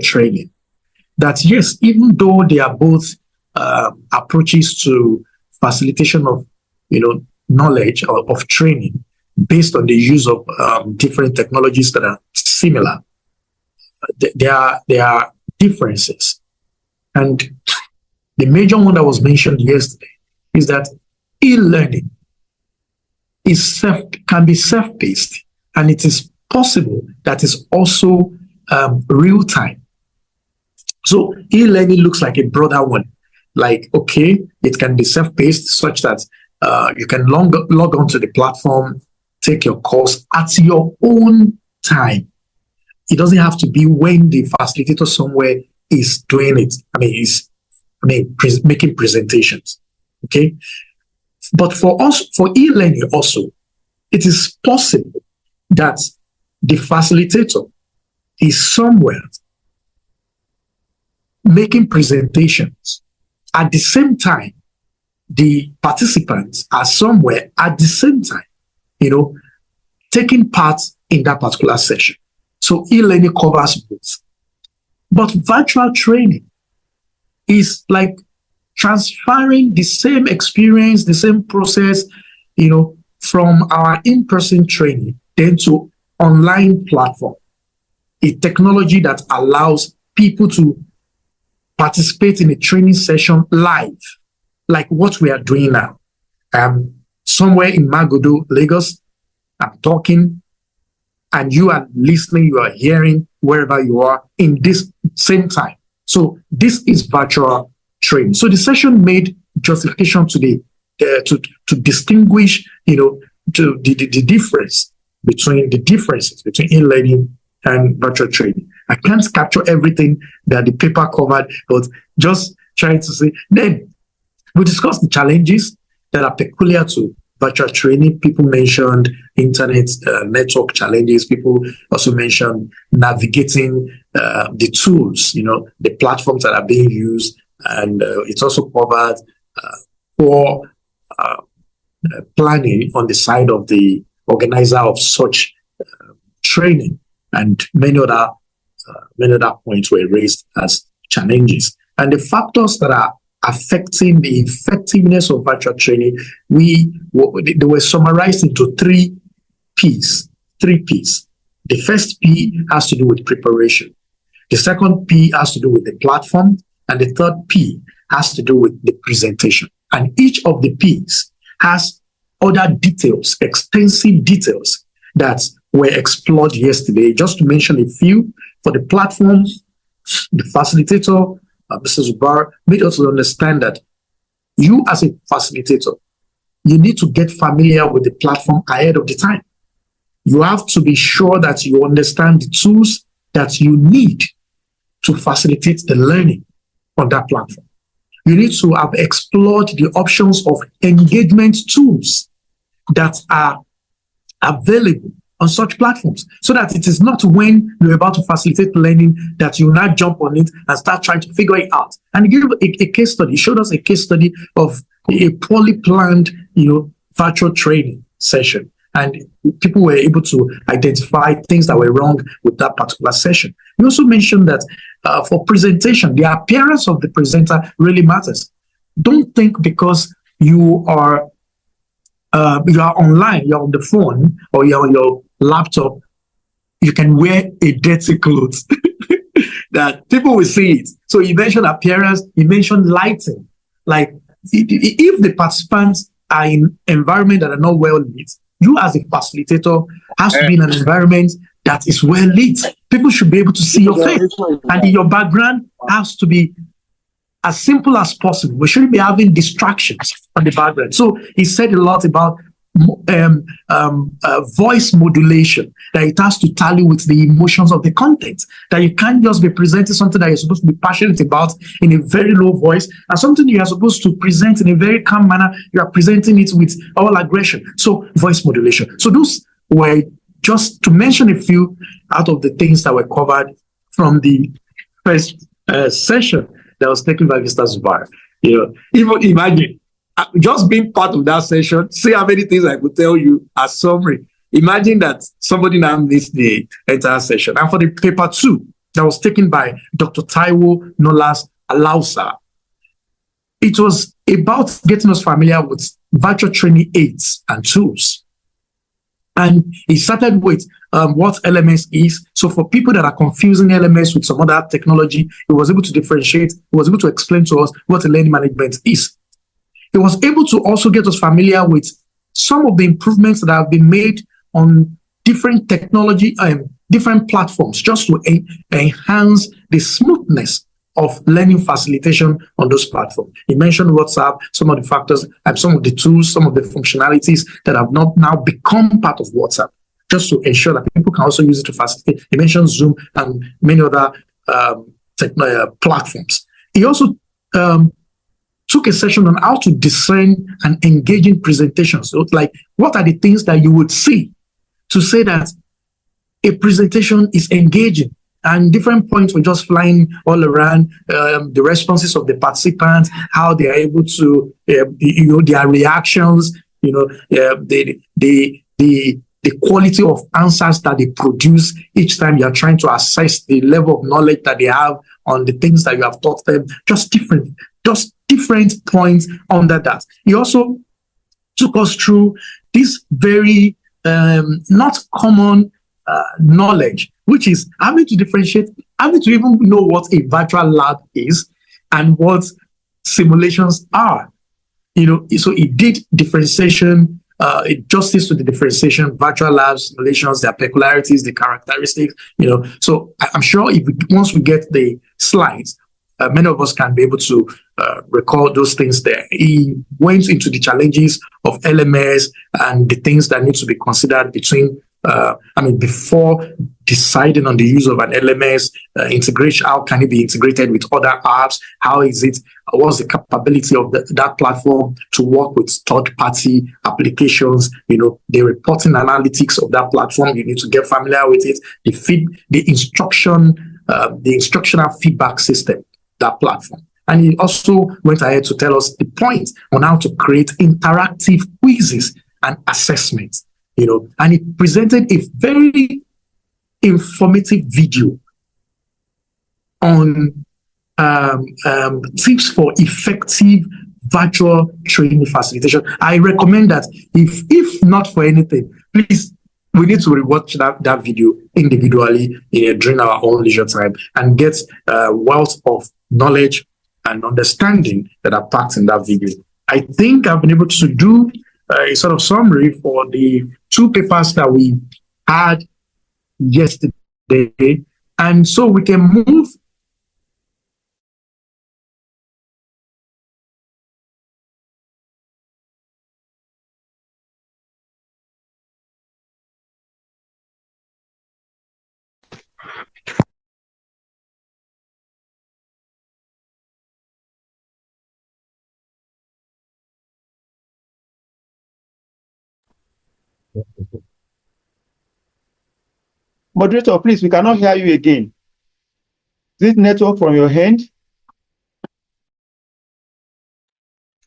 training. That yes, even though they are both approaches to facilitation of knowledge or of training based on the use of different technologies that are similar, there are differences. And the major one that was mentioned yesterday is that e-learning can be self-paced, and it is possible that is also real-time. So e-learning looks like a broader one. Like, okay, it can be self-paced such that you can log onto the platform, take your course at your own time. It doesn't have to be when the facilitator somewhere is doing it. Making presentations. Okay. But for us, for e-learning also, it is possible that the facilitator is somewhere making presentations. At the same time, the participants are somewhere at the same time, taking part in that particular session. So e-learning covers both. But virtual training is like transferring the same experience, the same process, from our in-person training then to online platform, a technology that allows people to participate in a training session live, like what we are doing now. Somewhere in Magodo, Lagos, I'm talking, and you are listening, you are hearing wherever you are in this same time. So this is virtual training. So the session made justification to the to distinguish, to the differences between e-learning and virtual training. I can't capture everything that the paper covered, but just trying to say. Then we discussed the challenges that are peculiar to virtual training. People mentioned internet network challenges. People also mentioned navigating the tools, the platforms that are being used. And it's also covered poor planning on the side of the organizer of such training. And many other points were raised as challenges. And the factors that are affecting the effectiveness of virtual training, they were summarized into three P's. The first P has to do with preparation. The second P has to do with the platform. And the third P has to do with the presentation. And each of the P's has other details, extensive details that were explored yesterday. Just to mention a few, for the platform, the facilitator, Mr. Zubar, made us understand that you as a facilitator, you need to get familiar with the platform ahead of the time. You have to be sure that you understand the tools that you need to facilitate the learning on that platform. You need to have explored the options of engagement tools that are available on such platforms, so that it is not when you're about to facilitate learning that you now jump on it and start trying to figure it out. And give a case study. Showed us a case study of a poorly planned, virtual training session, and people were able to identify things that were wrong with that particular session. You also mentioned that for presentation, the appearance of the presenter really matters. Don't think because you are online, you're on the phone, or you're on your laptop, you can wear a dirty clothes that people will see it. So you mentioned appearance, you mentioned lighting. Like if the participants are in environment that are not well lit, you as a facilitator has to be in an environment that is well lit. People should be able to see your face, and your background has to be as simple as possible. We shouldn't be having distractions on the background. So he said a lot about voice modulation, that it has to tally with the emotions of the content, that you can't just be presenting something that you're supposed to be passionate about in a very low voice, and something you are supposed to present in a very calm manner, you are presenting it with all aggression. So voice modulation. So those were just to mention a few out of the things that were covered from the first session that was taken by Mr. Zubar. Even imagine just being part of that session. See how many things I could tell you as summary. Imagine that somebody now missed the entire session. And for the paper 2 that was taken by Dr. Taiwo Nolas Alausa. It was about getting us familiar with virtual training aids and tools. And he started with what LMS is. So for people that are confusing LMS with some other technology, he was able to differentiate. He was able to explain to us what a learning management is. He was able to also get us familiar with some of the improvements that have been made on different technology and different platforms just to enhance the smoothness of learning facilitation on those platforms. He mentioned WhatsApp, some of the factors and some of the tools, some of the functionalities that have not now become part of WhatsApp, just to ensure that people can also use it to facilitate. He mentioned Zoom and many other platforms. He also took a session on how to discern and engage in presentations. So, like, what are the things that you would see to say that a presentation is engaging? And different points were just flying all around, the responses of the participants, how they are able to, their reactions, the quality of answers that they produce each time you are trying to assess the level of knowledge that they have on the things that you have taught them. Just different points under that. He also took us through this very not common knowledge, which is having to differentiate, having to even know what a virtual lab is and what simulations are. So it did differentiation, justice to the differentiation, virtual labs, simulations, their peculiarities, the characteristics. So I'm sure once we get the slides, many of us can be able to recall those things there. He went into the challenges of LMS and the things that need to be considered before deciding on the use of an LMS, integration, how can it be integrated with other apps? What's the capability of that platform to work with third-party applications? The reporting analytics of that platform, you need to get familiar with it. The instructional feedback system, that platform. And he also went ahead to tell us the point on how to create interactive quizzes and assessments. And he presented a very informative video on tips for effective virtual training facilitation. I recommend that if not for anything, please, we need to rewatch that video individually during our own leisure time and get a wealth of knowledge and understanding that are packed in that video. I think I've been able to do a sort of summary for the two papers that we had yesterday. And so we can move Moderator, please, we cannot hear you again. Is it network from your end?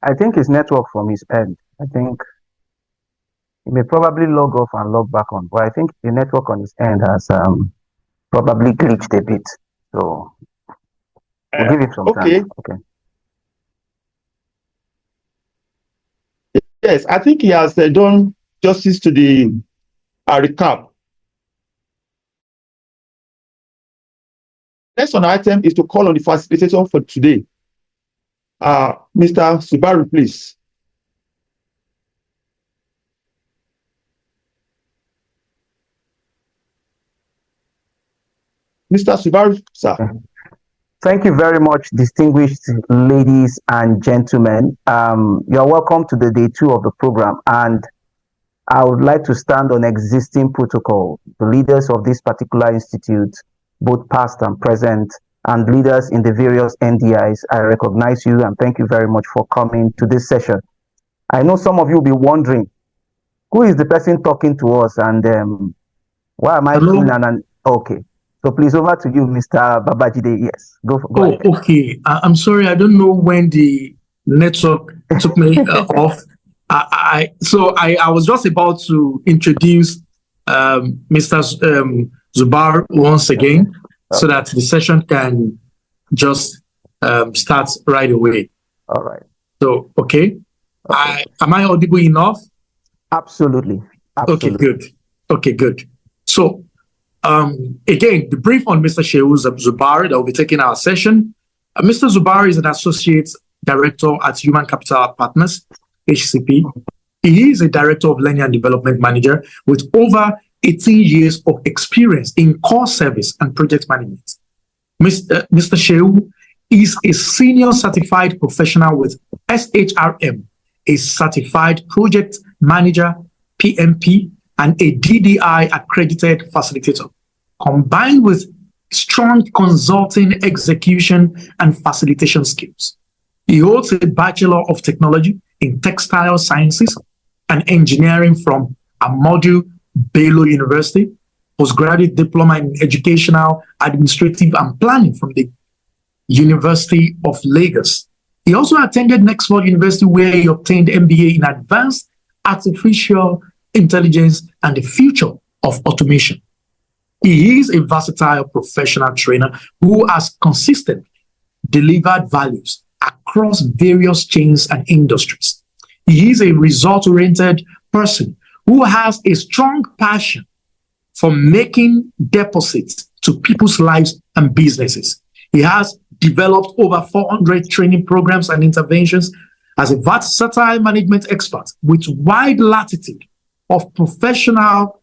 I think it's network from his end. I think he may probably log off and log back on, but I think the network on his end has probably glitched a bit. So we'll give it some time. Okay. Yes, I think he has done justice to the recap. Next on item is to call on the facilitator for today. Mr. Subaru, please. Mr. Subaru, sir. Thank you very much, distinguished ladies and gentlemen. You're welcome to the day 2 of the program, and I would like to stand on existing protocol. The leaders of this particular institute, both past and present, and leaders in the various MDIs, I recognize you and thank you very much for coming to this session. I know some of you will be wondering, who is the person talking to us, and why am I seeing an okay. So please, over to you, Mr. Babajide. Yes, go ahead. Okay. I'm sorry, I don't know when the network took me off. I was just about to introduce Mr. Zubar once again. so that the session can just start right away. All right. So, okay. Am I audible enough? Absolutely. Okay, good. Okay, good. So, again, the brief on Mr. Shehu Zubari that will be taking our session. Mr. Zubari is an associate director at Human Capital Partners, HCP. He is a director of learning and development manager with over 18 years of experience in core service and project management. Mr. Shehu is a senior certified professional with SHRM, a certified project manager, PMP, and a DDI accredited facilitator, combined with strong consulting, execution, and facilitation skills. He holds a Bachelor of Technology in Textile Sciences and Engineering from Ahmadu Bello University, postgraduate diploma in Educational, Administrative, and Planning from the University of Lagos. He also attended Nexford University, where he obtained MBA in Advanced Artificial Intelligence and the Future of Automation. He is a versatile professional trainer who has consistently delivered values across various chains and industries. He is a result-oriented person who has a strong passion for making deposits to people's lives and businesses. He has developed over 400 training programs and interventions as a versatile management expert with wide latitude of professional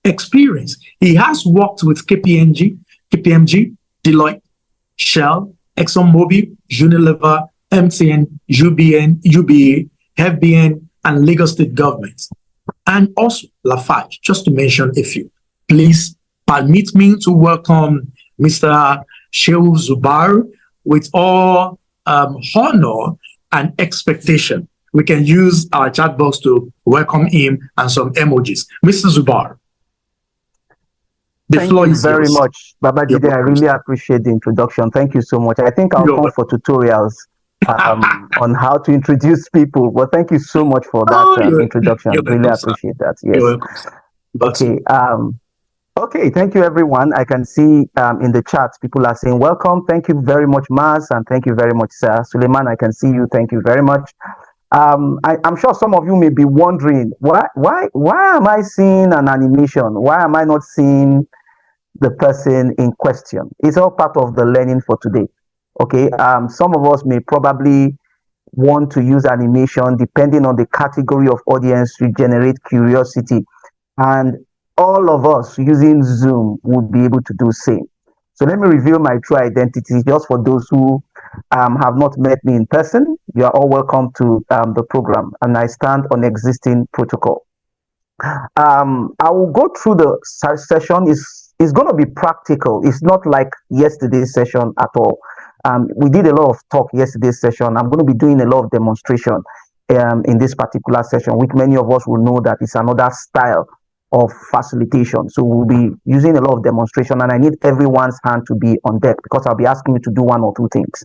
experience. He has worked with KPMG, Deloitte, Shell, ExxonMobil, Unilever, MTN, UBN, UBA, FBN, and Lagos State governments, and also Lafarge, just to mention a few. Please permit me to welcome Mr. Shehu Zubari with all honor and expectation. We can use our chat box to welcome him and some emojis. Mr. Zubari, the floor is yours. Thank you very much, Babajide. I really appreciate the introduction. Thank you so much. I think I'll come for tutorials on how to introduce people. Well, thank you so much for that introduction. Really appreciate that. Yes. Okay. Okay. Thank you, everyone. I can see in the chat people are saying welcome. Thank you very much, Maz, and thank you very much, Sir Suleiman. I can see you. Thank you very much. I'm sure some of you may be wondering why am I seeing an animation? Why am I not seeing the person in question? It's all part of the learning for today. Okay, some of us may probably want to use animation depending on the category of audience to generate curiosity, and all of us using Zoom would be able to do same. So let me reveal my true identity just for those who have not met me in person. You are all welcome to the program, and I stand on existing protocol. I will go through the session. It's going to be practical. It's not like yesterday's session at all. We did a lot of talk yesterday's session. I'm going to be doing a lot of demonstration in this particular session, which many of us will know that it's another style of facilitation. So we'll be using a lot of demonstration, and I need everyone's hand to be on deck because I'll be asking you to do one or two things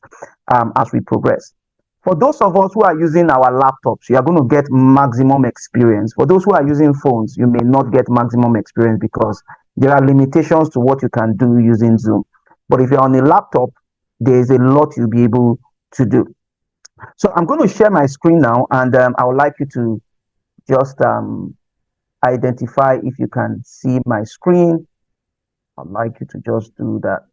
as we progress. For those of us who are using our laptops, you are going to get maximum experience. For those who are using phones, you may not get maximum experience because there are limitations to what you can do using Zoom. But if you're on a laptop, there's a lot you'll be able to do. So I'm going to share my screen now, and I would like you to just identify if you can see my screen. I'd like you to just do that.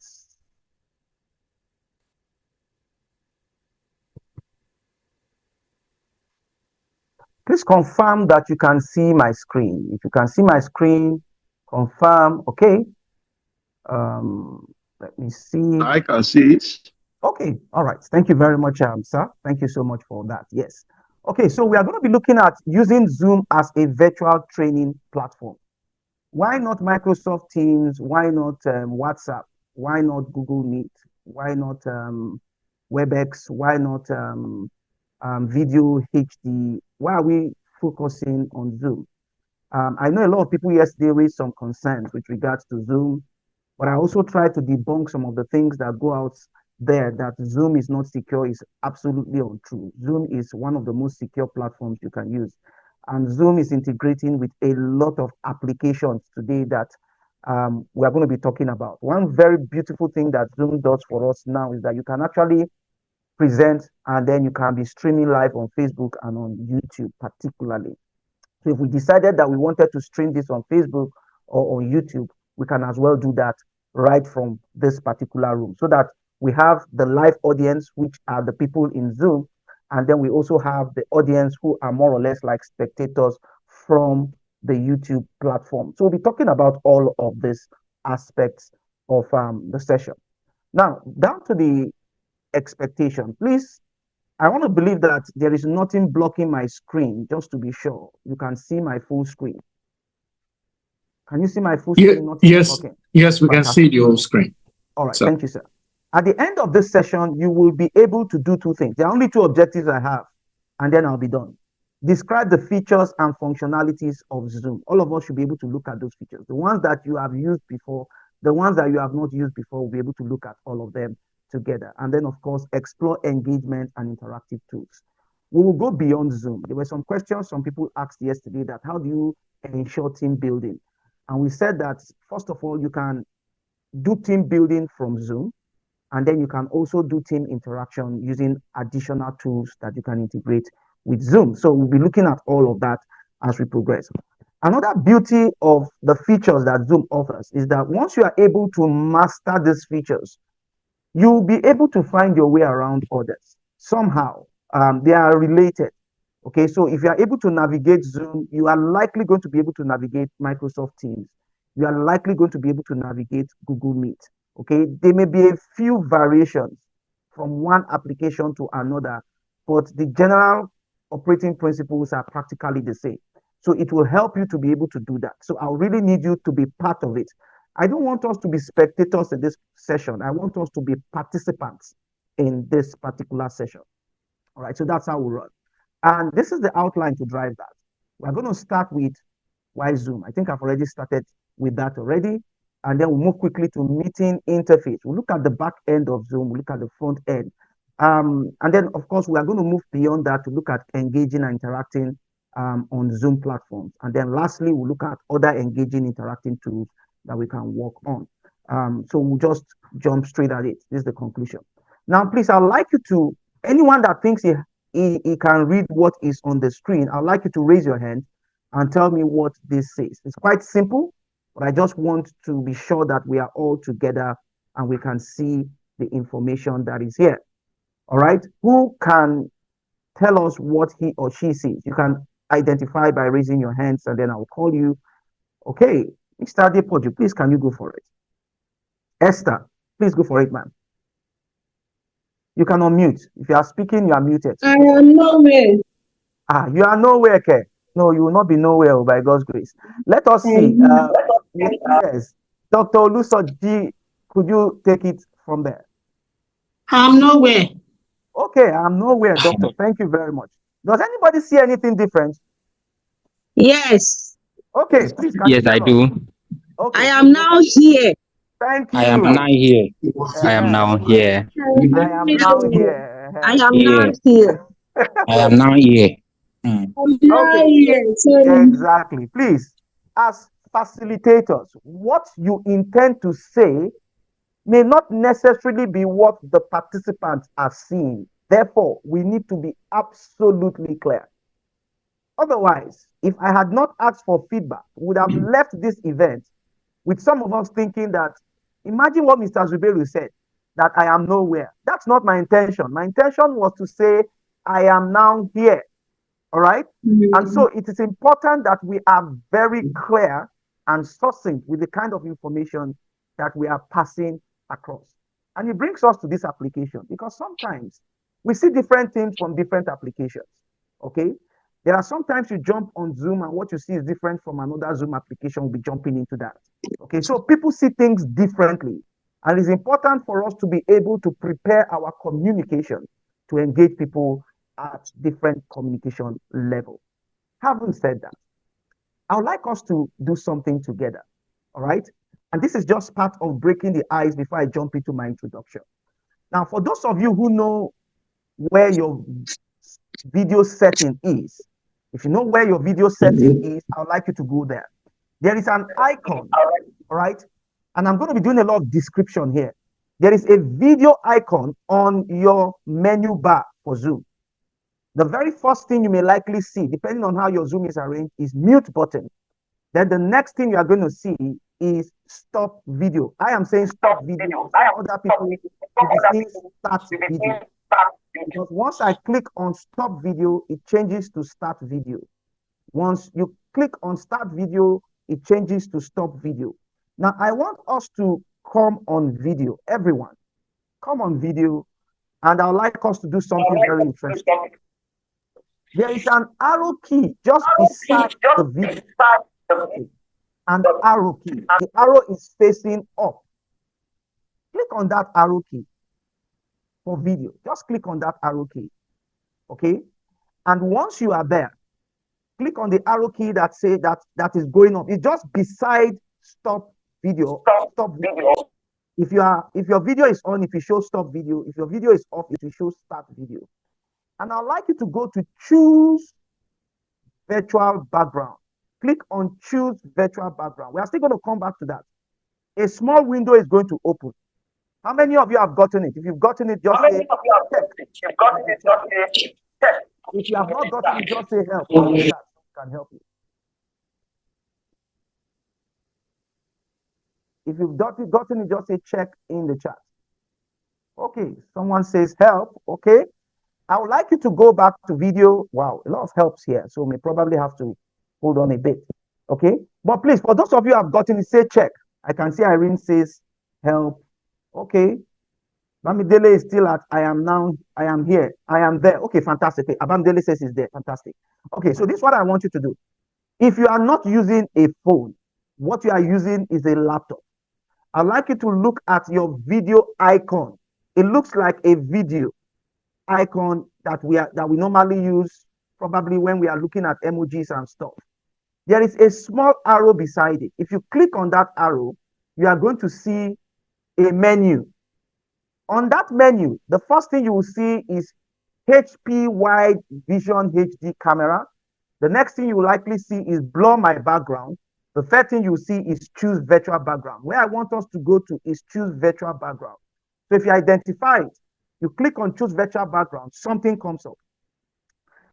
Please confirm that you can see my screen. If you can see my screen, confirm. Okay. Let me see. I can see it. Okay. All right. Thank you very much, sir. Thank you so much for that. Yes. Okay. So we are going to be looking at using Zoom as a virtual training platform. Why not Microsoft Teams? Why not WhatsApp? Why not Google Meet? Why not WebEx? Why not Video HD? Why are we focusing on Zoom? I know a lot of people yesterday raised some concerns with regards to Zoom, but I also tried to debunk some of the things that go out there that Zoom is not secure is absolutely untrue. Zoom is one of the most secure platforms you can use. And Zoom is integrating with a lot of applications today that we are going to be talking about. One very beautiful thing that Zoom does for us now is that you can actually present and then you can be streaming live on Facebook and on YouTube particularly. So if we decided that we wanted to stream this on Facebook or on YouTube, we can as well do that right from this particular room so that we have the live audience, which are the people in Zoom, and then we also have the audience who are more or less like spectators from the YouTube platform. So we'll be talking about all of these aspects of the session. Now, down to the expectation. Please, I want to believe that there is nothing blocking my screen, just to be sure. You can see my full screen. Can you see my full screen? Nothing yes, blocking. yes, we can Fantastic. see the whole screen. All right, So, thank you, sir. At the end of this session, you will be able to do two things. There are only two objectives I have, and then I'll be done. Describe the features and functionalities of Zoom. All of us should be able to look at those features. The ones that you have used before, the ones that you have not used before, we'll be able to look at all of them together. And then, of course, explore engagement and interactive tools. We will go beyond Zoom. There were some questions some people asked yesterday that how do you ensure team building? And we said that, first of all, you can do team building from Zoom. And then you can also do team interaction using additional tools that you can integrate with Zoom. So we'll be looking at all of that as we progress. Another beauty of the features that Zoom offers is that once you are able to master these features, you'll be able to find your way around others somehow. They are related. Okay, so if you are able to navigate Zoom, you are likely going to be able to navigate Microsoft Teams. You are likely going to be able to navigate Google Meet. Okay, there may be a few variations from one application to another, but the general operating principles are practically the same. So it will help you to be able to do that. So I really need you to be part of it. I don't want us to be spectators in this session. I want us to be participants in this particular session. All right, so that's how we run. And this is the outline to drive that. We're going to start with why Zoom. I think I've already started with that already. And then we'll move quickly to meeting interface. We'll look at the back end of Zoom, we'll look at the front end. And then, of course, we are going to move beyond that to look at engaging and interacting on Zoom platforms. And then lastly, we'll look at other engaging, interacting tools that we can work on. So we'll just jump straight at it. This is the conclusion. Now, please, I'd like you to, anyone that thinks he can read what is on the screen, I'd like you to raise your hand and tell me what this says. It's quite simple, but I just want to be sure that we are all together and we can see the information that is here. All right, who can tell us what he or she sees? You can identify by raising your hands and then I'll call you. Okay, Mr. Adepoju, please can you go for it? Esther, please go for it, ma'am. You can unmute. If you are speaking, you are muted. I am nowhere. You are nowhere, okay? No, you will not be nowhere by God's grace. Let us see. Yes, Dr. Olusoji, could you take it from there? I'm nowhere. Okay, I'm nowhere, doctor. Thank you very much. Does anybody see anything different? Yes. Okay, please. Yes, I do. Okay. I am now here. Thank you. I am now here. I am now here. I am now here. I am now here. I am now here. Okay. Exactly. Please, as facilitators, what you intend to say may not necessarily be what the participants are seeing. Therefore, we need to be absolutely clear. Otherwise, if I had not asked for feedback, we would have left this event with some of us thinking that, imagine what Mr. Zubeiru said, that I am nowhere. That's not my intention. My intention was to say, I am now here. All right? And so it is important that we are very clear and succinct with the kind of information that we are passing across. And it brings us to this application because sometimes we see different things from different applications. Okay? There are sometimes you jump on Zoom and what you see is different from another Zoom application. We'll be jumping into that. Okay, so people see things differently. And it's important for us to be able to prepare our communication to engage people at different communication level. Having said that, I would like us to do something together. All right? And this is just part of breaking the ice before I jump into my introduction. Now, for those of you who know where your video setting is, if you know where your video setting is, I would like you to go there. There is an icon all right? And I'm going to be doing a lot of description here. There is a video icon on your menu bar for Zoom. The very first thing you may likely see, depending on how your Zoom is arranged, is mute button. Then the next thing you are going to see is stop video. I am saying stop video. Other people will be saying start video. Because once I click on stop video, it changes to start video. Once you click on start video, it changes to stop video. Now, I want us to come on video. Everyone, come on video. And I would like us to do something very interesting. There is an arrow key just beside the video. An arrow key. The arrow is facing up. Click on that arrow key for video. Just click on that arrow key. Okay? And once you are there, click on the arrow key that say that is going up. It's just beside stop video. Stop video. If your video is on, if you show stop video. If your video is off, it will show start video. And I'd like you to go to choose virtual background. Click on choose virtual background. We are still going to come back to that. A small window is going to open. How many of you have gotten it? If you've gotten it, just say check. If you have not gotten it, just say help. Can help you. If you've gotten it, just say check in the chat. Okay, someone says help. Okay, I would like you to go back to video. Wow, a lot of helps here, so we may probably have to hold on a bit. Okay, but please, for those of you who have gotten it, say check. I can see Irene says help. Okay, Bamidele is still at I am here, I am there. Okay, fantastic. Okay, Abamidele says he's there. Fantastic. Okay, so this is what I want you to do. If you are not using a phone, what you are using is a laptop. I'd like you to look at your video icon. It looks like a video icon that we normally use probably when we are looking at emojis and stuff. There is a small arrow beside it. If you click on that arrow, you are going to see a menu. On that menu, the first thing you will see is HP Wide Vision HD camera. The next thing you will likely see is blur my background. The third thing you will see is choose virtual background. Where I want us to go to is choose virtual background. So if you identify it, you click on choose virtual background, something comes up.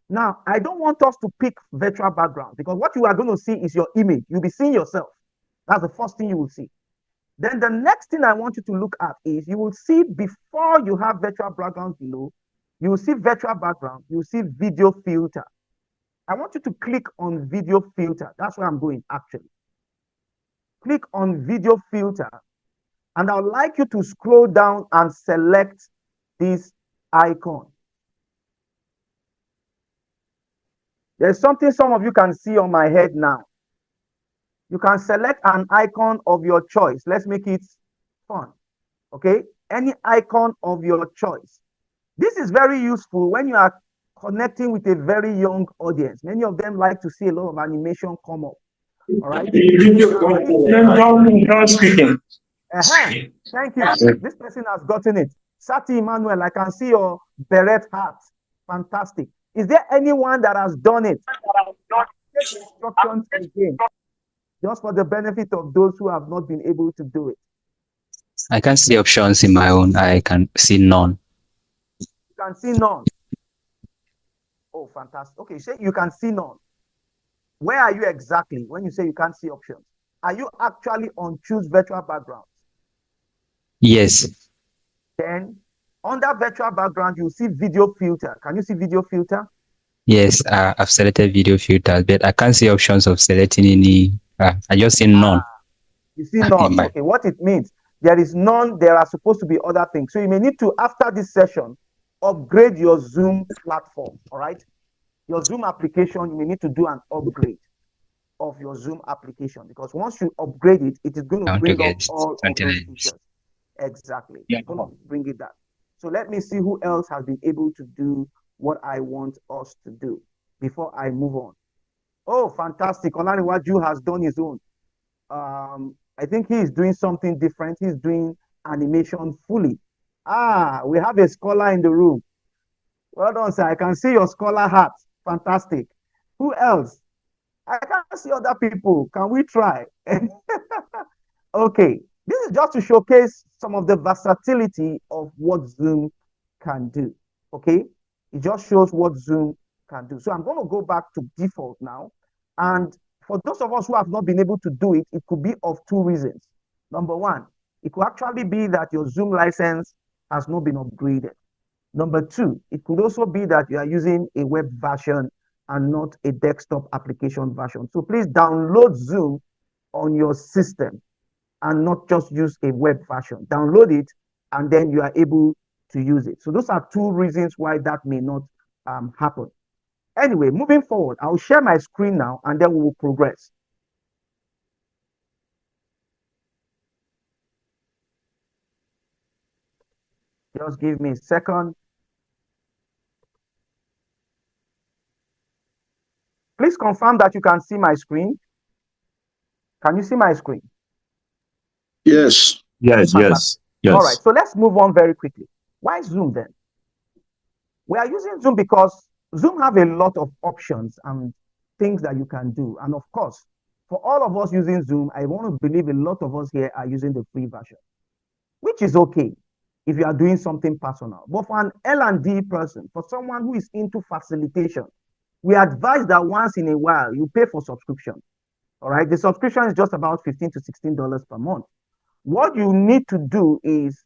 Now, I don't want us to pick virtual background because what you are going to see is your image. You'll be seeing yourself. That's the first thing you will see. Then the next thing I want you to look at is you will see before you have virtual background below, you will see virtual background, you will see video filter. I want you to click on video filter. That's where I'm going actually. Click on video filter and I would like you to scroll down and select this icon. There's something some of you can see on my head now. You can select an icon of your choice. Let's make it fun. Okay? Any icon of your choice. This is very useful when you are connecting with a very young audience. Many of them like to see a lot of animation come up. All right? Thank you. This person has gotten it. Sati Emmanuel, I can see your beret hat. Fantastic. Is there anyone that has done it? Instructions again. Just for the benefit of those who have not been able to do it. I can see options in my own. I can see none. You can see none. Oh, fantastic. Okay, say you can see none. Where are you exactly when you say you can't see options? Are you actually on choose virtual background? Yes. Then under virtual background, you see video filter. Can you see video filter? Yes, I've selected video filters, but I can't see options of selecting any. I just see none. You see none. Okay, what it means, there is none. There are supposed to be other things. So you may need to, after this session, upgrade your Zoom platform. All right, your Zoom application. You may need to do an upgrade of your Zoom application because once you upgrade it, it is going to bring up all of those features. Exactly. Yeah. It's going to bring it that. So let me see who else has been able to do what I want us to do before I move on. Oh, fantastic. Olaniwaju has done his own. I think he is doing something different. He's doing animation fully. We have a scholar in the room. Well done, sir. I can see your scholar hat. Fantastic. Who else? I can't see other people. Can we try? Okay, this is just to showcase some of the versatility of what Zoom can do. Okay, it just shows what Zoom can do. So I'm going to go back to default now. And for those of us who have not been able to do it, it could be of two reasons. Number one, it could actually be that your Zoom license has not been upgraded. Number two, it could also be that you are using a web version and not a desktop application version. So please download Zoom on your system and not just use a web version. Download it and then you are able to use it. So those are two reasons why that may not happen. Anyway, moving forward, I'll share my screen now and then we will progress. Just give me a second. Please confirm that you can see my screen. Can you see my screen? Yes. Yes. Yes. Yes. All right. So let's move on very quickly. Why Zoom then? We are using Zoom because Zoom have a lot of options and things that you can do. And of course, for all of us using Zoom, I want to believe a lot of us here are using the free version, which is okay if you are doing something personal. But for an L&D person, for someone who is into facilitation, we advise that once in a while you pay for subscription. All right, the subscription is just about $15 to $16 per month. What you need to do is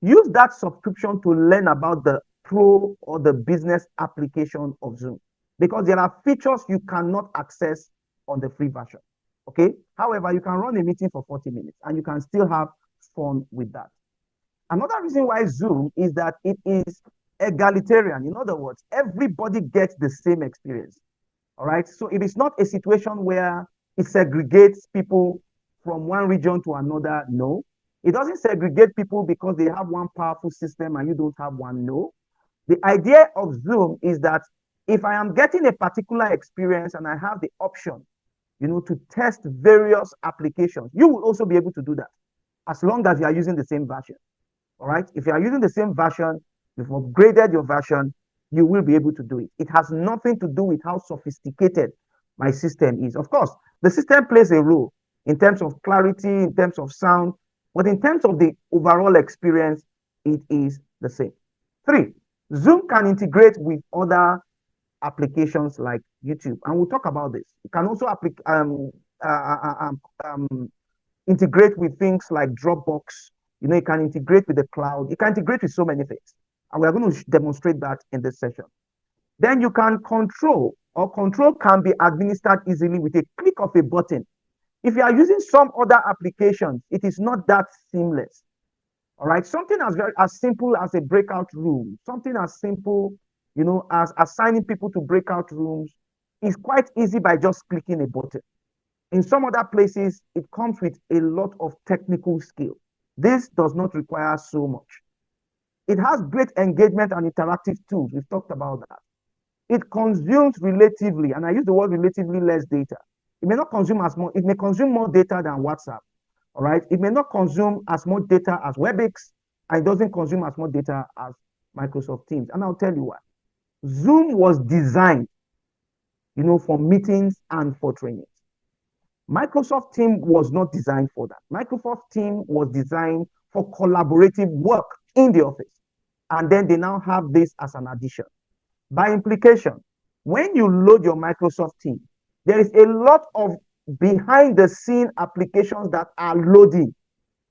use that subscription to learn about the pro or the business application of Zoom, because there are features you cannot access on the free version. Okay. However, you can run a meeting for 40 minutes and you can still have fun with that. Another reason why Zoom is that it is egalitarian. In other words, everybody gets the same experience. All right. So it is not a situation where it segregates people from one region to another. No, it doesn't segregate people because they have one powerful system and you don't have one. No, the idea of Zoom is that if I am getting a particular experience and I have the option, to test various applications, you will also be able to do that as long as you are using the same version. All right. If you are using the same version, you've upgraded your version, you will be able to do it. It has nothing to do with how sophisticated my system is. Of course, the system plays a role in terms of clarity, in terms of sound, but in terms of the overall experience, it is the same. 3, Zoom can integrate with other applications like YouTube, and we'll talk about this. It can also integrate with things like Dropbox. It can integrate with the cloud. It can integrate with so many things. And we're going to demonstrate that in this session. Then you can control can be administered easily with a click of a button. If you are using some other applications, it is not that seamless. All right. Something as simple as a breakout room, something as simple, as assigning people to breakout rooms is quite easy by just clicking a button. In some other places, it comes with a lot of technical skill. This does not require so much. It has great engagement and interactive tools. We've talked about that. It consumes relatively, and I use the word relatively, less data. It may not consume as much, it may consume more data than WhatsApp. All right. It may not consume as much data as WebEx, and it doesn't consume as much data as Microsoft Teams. And I'll tell you why. Zoom was designed, for meetings and for trainings. Microsoft Teams was not designed for that. Microsoft Teams was designed for collaborative work in the office. And then they now have this as an addition. By implication, when you load your Microsoft Teams, there is a lot of behind the scene applications that are loading.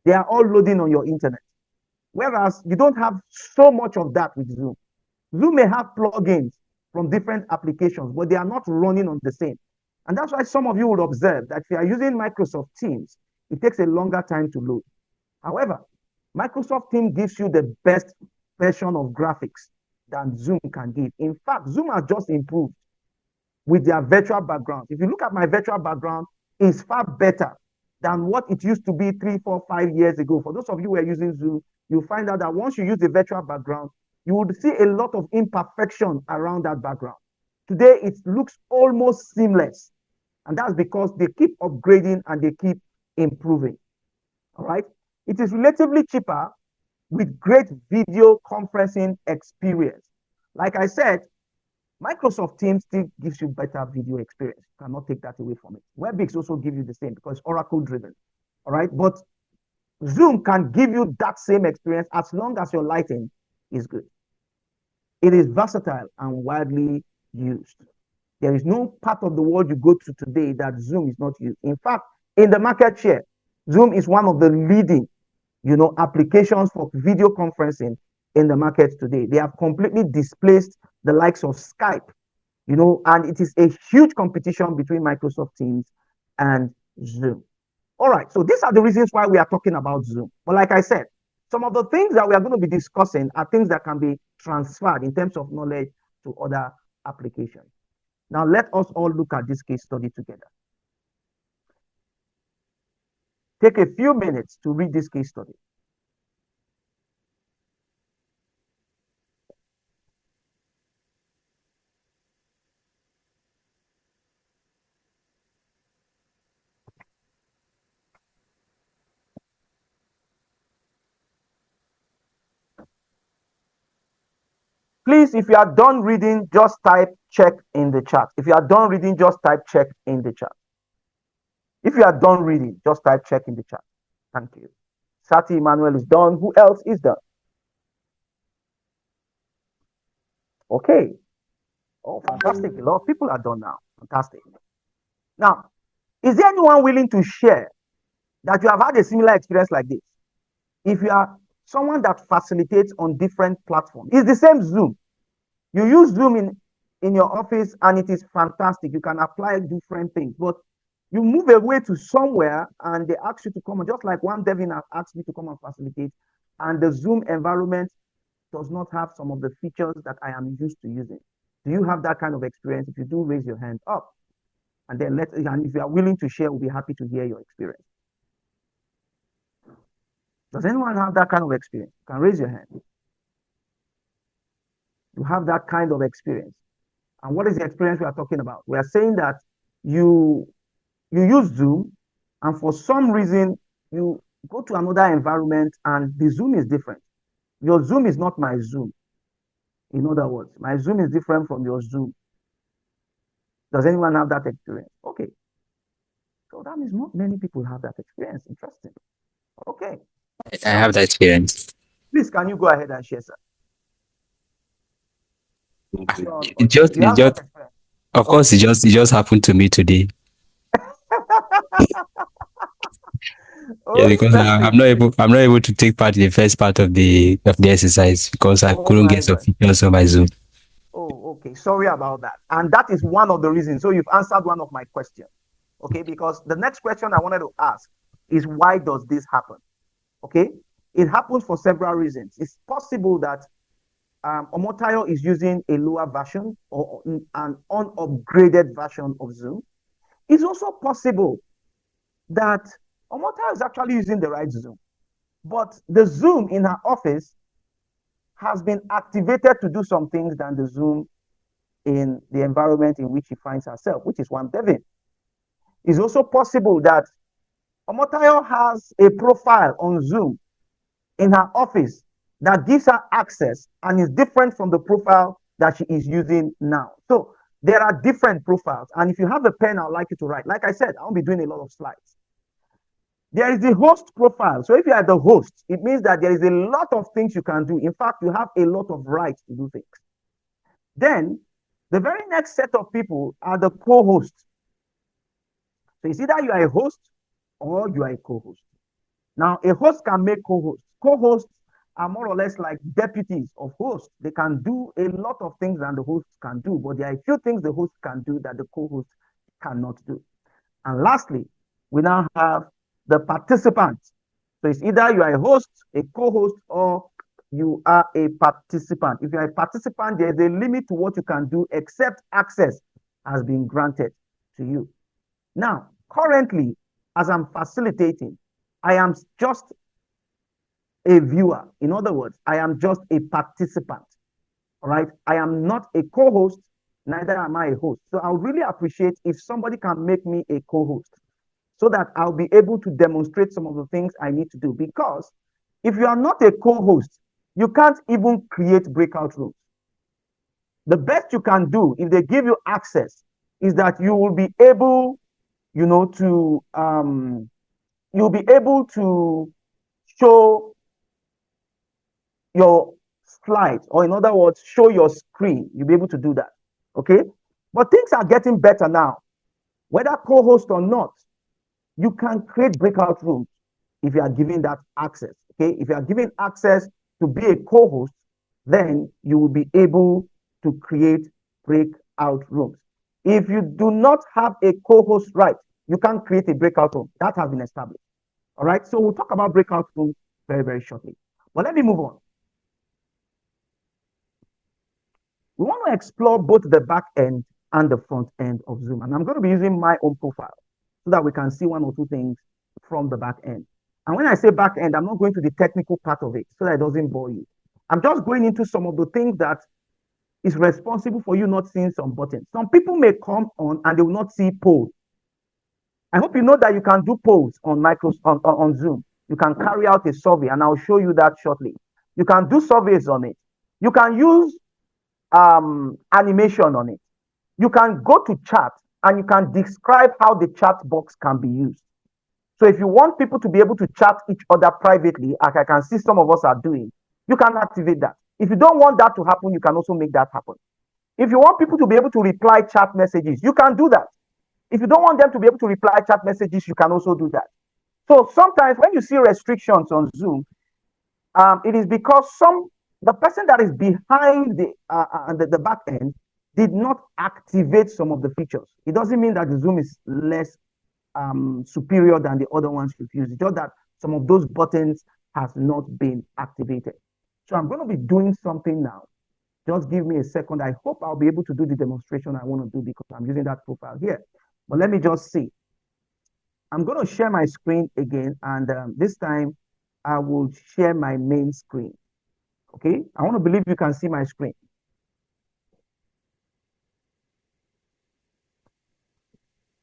They are all loading on your internet. Whereas you don't have so much of that with Zoom. Zoom may have plugins from different applications, but they are not running on the same. And that's why some of you would observe that if you are using Microsoft Teams, it takes a longer time to load. However, Microsoft Teams gives you the best version of graphics than Zoom can give. In fact, Zoom has just improved with their virtual background. If you look at my virtual background, it's far better than what it used to be 3, 4, 5 years ago. For those of you who are using Zoom, you'll find out that once you use the virtual background, you would see a lot of imperfection around that background. Today, it looks almost seamless. And that's because they keep upgrading and they keep improving. All right. It is relatively cheaper with great video conferencing experience. Like I said, Microsoft Teams still gives you better video experience. You cannot take that away from it. WebEx also gives you the same because it's Oracle driven. All right. But Zoom can give you that same experience as long as your lighting is good. It is versatile and widely used. There is no part of the world you go to today that Zoom is not used. In fact, in the market share, Zoom is one of the leading, applications for video conferencing in the market today. They have completely displaced the likes of Skype, and it is a huge competition between Microsoft Teams and Zoom. All right, so these are the reasons why we are talking about Zoom. But like I said, some of the things that we are going to be discussing are things that can be transferred in terms of knowledge to other applications. Now, let us all look at this case study together. Take a few minutes to read this case study. Please, if you are done reading, just type check in the chat. If you are done reading, just type check in the chat. If you are done reading, just type check in the chat. Thank you. Sati Emmanuel is done. Who else is done? Okay. Oh, fantastic. A lot of people are done now. Fantastic. Now, is there anyone willing to share that you have had a similar experience like this? If you are someone that facilitates on different platforms, it's the same Zoom. You use Zoom in your office and it is fantastic. You can apply different things, but you move away to somewhere and they ask you to come, just like one Devin has asked me to come and facilitate, and the Zoom environment does not have some of the features that I am used to using. Do you have that kind of experience? If you do, raise your hand up. And then and if you are willing to share, we'll be happy to hear your experience. Does anyone have that kind of experience? You can raise your hand. You have that kind of experience. And what is the experience we are talking about? We are saying that you use Zoom, and for some reason, you go to another environment and the Zoom is different. Your Zoom is not my Zoom. In other words, my Zoom is different from your Zoom. Does anyone have that experience? Okay. So that means not many people have that experience. Interesting. Okay. I have that experience. Please, can you go ahead and share, sir? It just, of course, it just happened to me today. Yeah, because I'm not able to take part in the first part of the exercise because I couldn't get some features on my Zoom. Oh, okay. Sorry about that. And that is one of the reasons. So you've answered one of my questions. Okay, because the next question I wanted to ask is, why does this happen? Okay, it happens for several reasons. It's possible that Omotayo is using a lower version or an unupgraded version of Zoom. It's also possible that Omotayo is actually using the right Zoom, but the Zoom in her office has been activated to do some things than the Zoom in the environment in which she finds herself, which is one Devin. It's also possible that Omotayo has a profile on Zoom in her office that gives her access and is different from the profile that she is using now. So there are different profiles. And if you have a pen, I'd like you to write. Like I said, I'll be doing a lot of slides. There is the host profile. So if you are the host, it means that there is a lot of things you can do. In fact, you have a lot of rights to do things. Then the very next set of people are the co-hosts. So it's either you are a host or you are a co-host. Now, a host can make co-hosts. Co-hosts are more or less like deputies of hosts. They can do a lot of things that the hosts can do, but there are a few things the host can do that the co-host cannot do. And lastly, we now have the participant. So it's either you are a host, a co-host, or you are a participant. If you are a participant, there is a limit to what you can do except access has been granted to you. Now, currently, as I'm facilitating, I am just a viewer. In other words, I am just a participant. All right. I am not a co-host, neither am I a host. So I would really appreciate if somebody can make me a co-host so that I'll be able to demonstrate some of the things I need to do. Because if you are not a co-host, you can't even create breakout rooms. The best you can do, if they give you access, is that you will be able, to you'll be able to show your slides, or in other words, show your screen. You'll be able to do that. Okay. But things are getting better now. Whether co-host or not, you can create breakout rooms if you are given that access. Okay. If you are given access to be a co-host, then you will be able to create breakout rooms. If you do not have a co-host right, you can't create a breakout room. That has been established. All right. So we'll talk about breakout rooms very, very shortly. But let me move on. We want to explore both the back end and the front end of Zoom. And I'm going to be using my own profile so that we can see one or two things from the back end. And when I say back end, I'm not going to the technical part of it so that it doesn't bore you. I'm just going into some of the things that is responsible for you not seeing some buttons. Some people may come on and they will not see polls. I hope you know that you can do polls on on Zoom. You can carry out a survey, and I'll show you that shortly. You can do surveys on it. You can use animation on it. You can go to chat and you can describe how the chat box can be used. So if you want people to be able to chat each other privately, like I can see some of us are doing, you can activate that. If you don't want that to happen, you can also make that happen. If you want people to be able to reply chat messages, you can do that. If you don't want them to be able to reply chat messages, you can also do that. So sometimes when you see restrictions on Zoom, it is because the person that is behind the back end did not activate some of the features. It doesn't mean that the Zoom is less superior than the other ones you've used. It's just that some of those buttons has not been activated. So I'm going to be doing something now. Just give me a second. I hope I'll be able to do the demonstration I want to do because I'm using that profile here. But let me just see. I'm going to share my screen again, and this time I will share my main screen. Okay, I want to believe you can see my screen.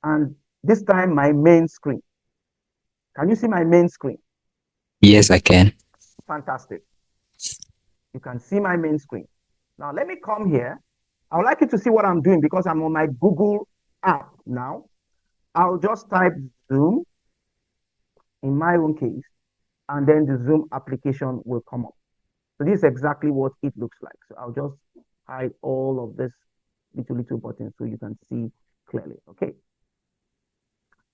And this time my main screen. Can you see my main screen? Yes, I can. Fantastic. You can see my main screen. Now let me come here. I would like you to see what I'm doing because I'm on my Google app now. I'll just type Zoom in my own case, and then the Zoom application will come up. So this is exactly what it looks like. So I'll just hide all of this little buttons so you can see clearly. Okay.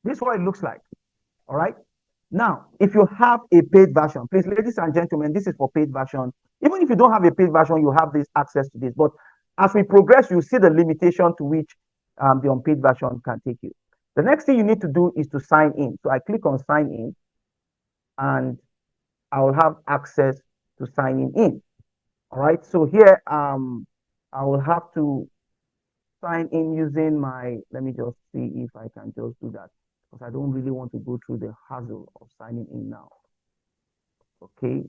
This is what it looks like. All right. Now, if you have a paid version, please, ladies and gentlemen, this is for paid version. Even if you don't have a paid version, you have this access to this. But as we progress, you see the limitation to which the unpaid version can take you. The next thing you need to do is to sign in. So I click on sign in, and I will have access to signing in. All right. So here, I will have to sign in using my. Let me just see if I can just do that because I don't really want to go through the hassle of signing in now. Okay.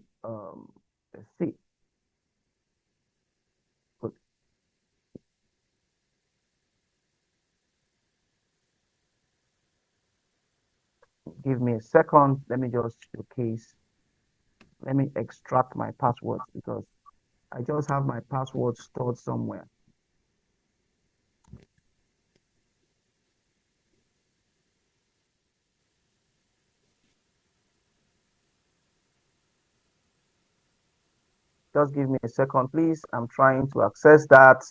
Let's see. Good. Give me a second. Let me just showcase. Let me extract my password because I just have my password stored somewhere. Just give me a second, please. I'm trying to access that.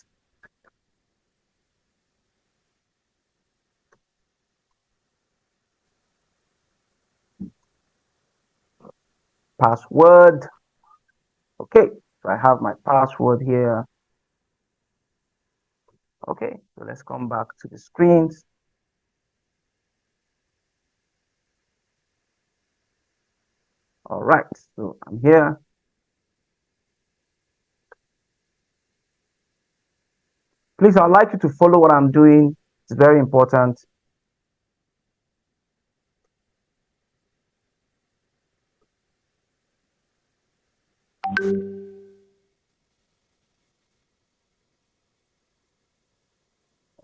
Password. Okay, so I have my password here. Okay, so let's come back to the screens. All right, so I'm here. Please, I'd like you to follow what I'm doing. It's very important.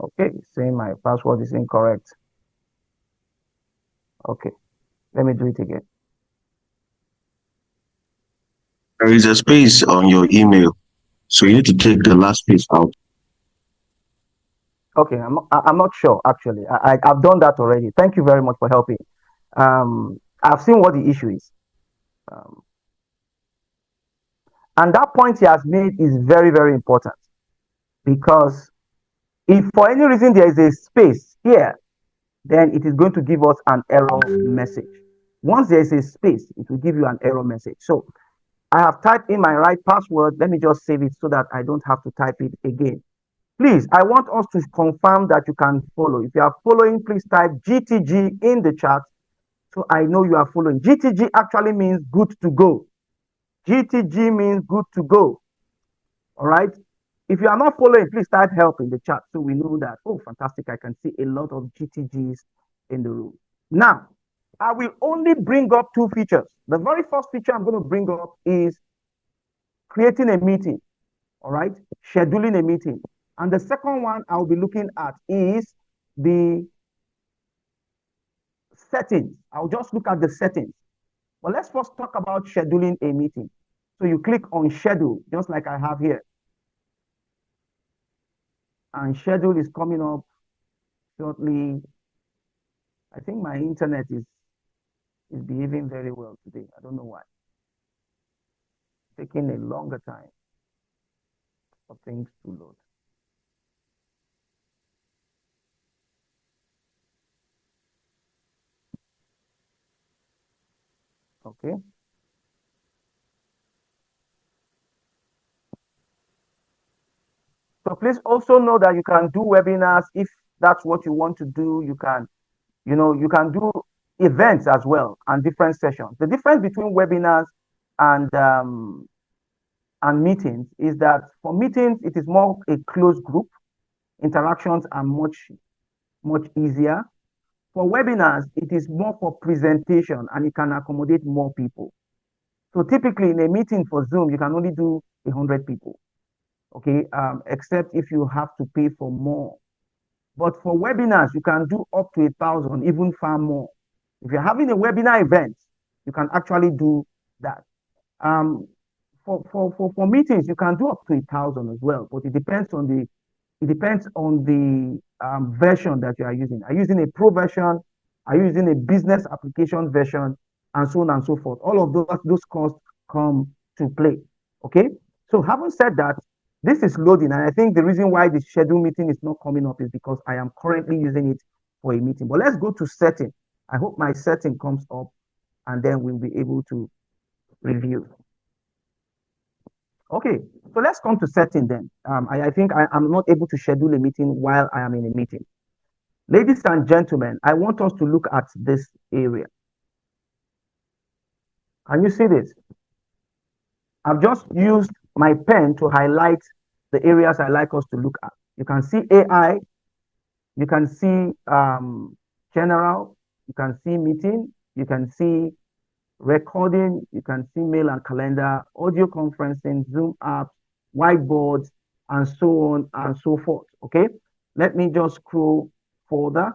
Okay, saying my password is incorrect. Okay, let me do it again. There is a space on your email, so you need to take the last space out. Okay, I'm not sure actually. I've done that already. Thank you very much for helping. I've seen what the issue is. And that point he has made is very, very important, because if for any reason there is a space here, then it is going to give us an error message. Once there is a space, it will give you an error message. So I have typed in my right password. Let me just save it so that I don't have to type it again. Please, I want us to confirm that you can follow. If you are following, please type GTG in the chat so I know you are following. GTG actually means good to go. GTG means good to go. All right. If you are not following, please type help in the chat so we know that, oh, fantastic. I can see a lot of GTGs in the room. Now, I will only bring up two features. The very first feature I'm going to bring up is creating a meeting. All right. Scheduling a meeting. And the second one I'll be looking at is the settings. I'll just look at the settings. But let's first talk about scheduling a meeting. So you click on schedule, just like I have here. And schedule is coming up shortly. I think my internet is behaving very well today. I don't know why. Taking a longer time for things to load. Okay. So please also know that you can do webinars if that's what you want to do. You can, you can do events as well and different sessions. The difference between webinars and meetings is that for meetings, it is more a closed group. Interactions are much easier. For webinars, it is more for presentation and it can accommodate more people. So typically in a meeting for Zoom, you can only do 100 people, okay? Except if you have to pay for more. But for webinars, you can do up to 1,000, even far more. If you're having a webinar event, you can actually do that. For meetings, you can do up to 1,000 as well, but it depends on the version that you are using. Are you using a pro version? Are you using a business application version? And so on and so forth. All of those costs come to play. Okay. So having said that, this is loading, and I think the reason why the schedule meeting is not coming up is because I am currently using it for a meeting. But let's go to setting. I hope my setting comes up, and then we'll be able to review. Okay, so let's come to setting then. I think I'm not able to schedule a meeting while I am in a meeting. Ladies and gentlemen, I want us to look at this area. Can you see this? I've just used my pen to highlight the areas I like us to look at. You can see AI, you can see general, you can see meeting, you can see recording, you can see mail and calendar, audio conferencing, Zoom apps, whiteboards, and so on and so forth. Okay, let me just scroll further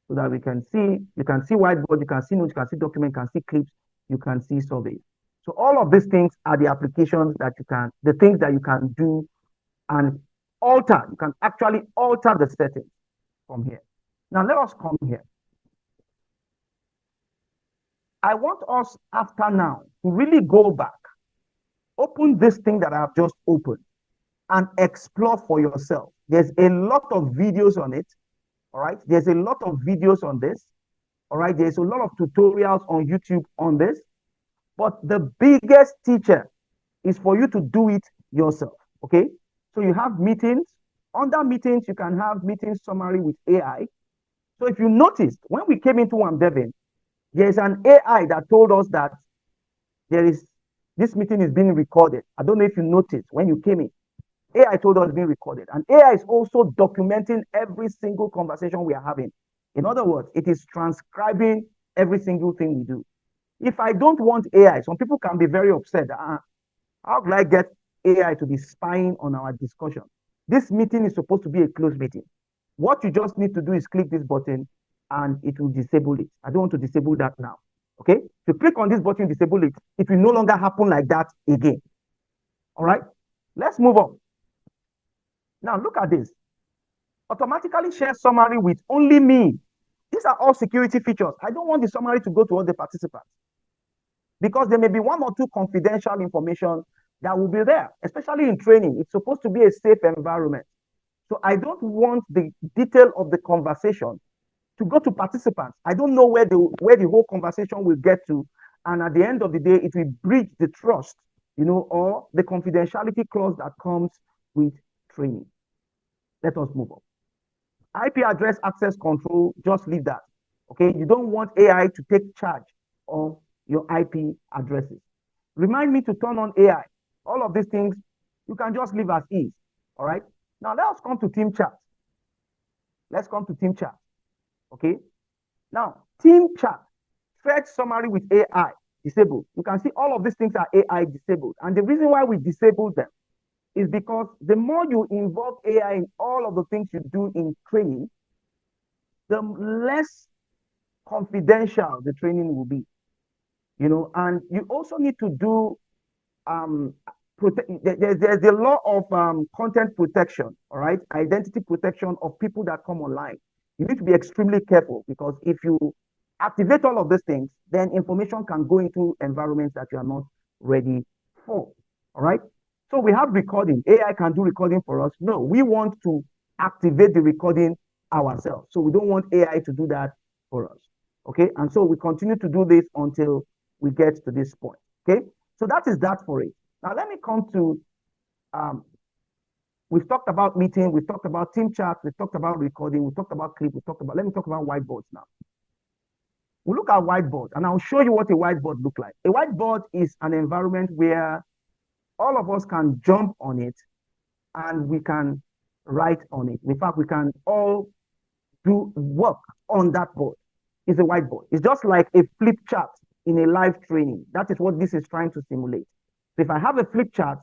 so that we can see. You can see whiteboard, you can see notes, you can see document, you can see clips, you can see surveys. So all of these things are the applications that you can, the things that you can do and alter. You can actually alter the settings from here. Now let us come here. I want us after now to really go back, open this thing that I've just opened and explore for yourself. There's a lot of videos on it. All right. There's a lot of videos on this. All right. There's a lot of tutorials on YouTube on this. But the biggest teacher is for you to do it yourself. Okay. So you have meetings. Under meetings, you can have meeting summary with AI. So if you noticed, when we came into Devin, there's an AI that told us that this meeting is being recorded. I don't know if you noticed when you came in. AI told us it's being recorded. And AI is also documenting every single conversation we are having. In other words, it is transcribing every single thing we do. If I don't want AI, some people can be very upset. How do I get AI to be spying on our discussion? This meeting is supposed to be a closed meeting. What you just need to do is click this button and it will disable it. I don't want to disable that now. Okay? If you click on this button, disable it, it will no longer happen like that again. All right? Let's move on. Now look at this. Automatically share summary with only me. These are all security features. I don't want the summary to go to all the participants because there may be one or two confidential information that will be there, especially in training. It's supposed to be a safe environment. So I don't want the detail of the conversation to go to participants. I don't know where the whole conversation will get to. And at the end of the day, it will breach the trust, or the confidentiality clause that comes with training. Let us move on. IP address access control, just leave that. Okay, you don't want AI to take charge of your IP addresses. Remind me to turn on AI. All of these things, you can just leave as is. All right. Now let us come to team chat. Let's come to team chat. Okay. Now, team chat, thread summary with AI disabled. You can see all of these things are AI disabled. And the reason why we disable them is because the more you involve AI in all of the things you do in training, the less confidential the training will be. And you also need to do there's the law of content protection, all right, identity protection of people that come online. You need to be extremely careful because if you activate all of these things, then information can go into environments that you are not ready for. All right. So we have recording. AI can do recording for us. No, we want to activate the recording ourselves. So we don't want AI to do that for us. Okay. And so we continue to do this until we get to this point. Okay. So that is that for it. Now let me come to, we've talked about meeting, we've talked about team chat, we've talked about recording, we've talked about clip, let me talk about whiteboards now. We'll look at whiteboard and I'll show you what a whiteboard looks like. A whiteboard is an environment where all of us can jump on it and we can write on it. In fact, we can all do work on that board. It's a whiteboard. It's just like a flip chart in a live training. That is what this is trying to simulate. So if I have a flip chart,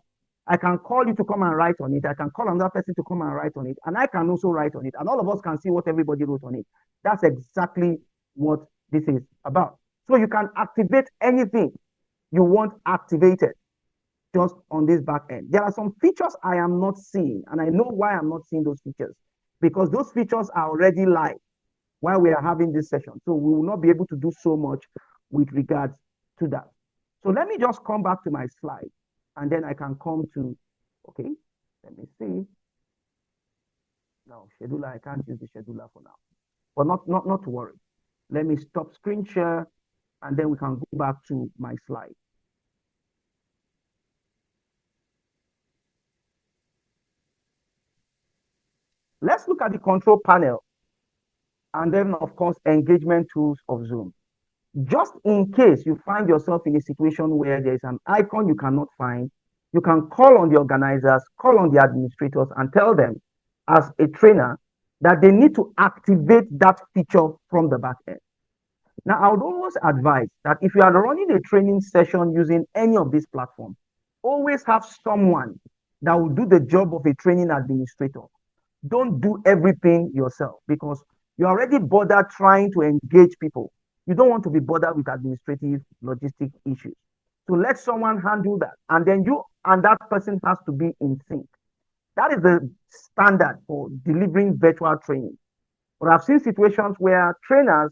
I can call you to come and write on it. I can call another person to come and write on it. And I can also write on it. And all of us can see what everybody wrote on it. That's exactly what this is about. So you can activate anything you want activated just on this back end. There are some features I am not seeing. And I know why I'm not seeing those features. Because those features are already live while we are having this session. So we will not be able to do so much with regards to that. So let me just come back to my slide and then I can come to, okay, let me see. No, scheduler, I can't use the scheduler for now, but not to worry. Let me stop screen share and then we can go back to my slide. Let's look at the control panel and then of course, engagement tools of Zoom. Just in case you find yourself in a situation where there is an icon you cannot find, you can call on the organizers, call on the administrators and tell them as a trainer that they need to activate that feature from the back end. Now, I would always advise that if you are running a training session using any of these platforms, always have someone that will do the job of a training administrator. Don't do everything yourself because you're already bothered trying to engage people. You don't want to be bothered with administrative logistic issues. So let someone handle that. And then you and that person has to be in sync. That is the standard for delivering virtual training. But I've seen situations where trainers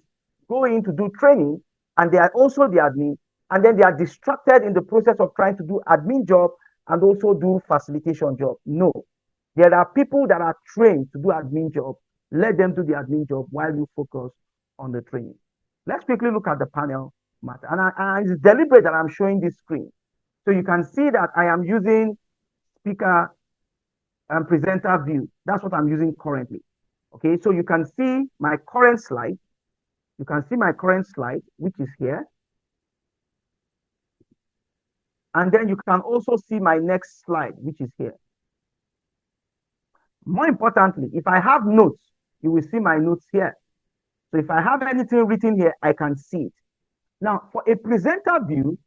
go in to do training and they are also the admin, and then they are distracted in the process of trying to do admin job and also do facilitation job. No, there are people that are trained to do admin job. Let them do the admin job while you focus on the training. Let's quickly look at the panel matter. And it's deliberate that I'm showing this screen. So you can see that I am using speaker and presenter view. That's what I'm using currently. Okay, so you can see my current slide. You can see my current slide, which is here. And then you can also see my next slide, which is here. More importantly, if I have notes, you will see my notes here. So if I have anything written here, I can see it. Now, for a presenter view,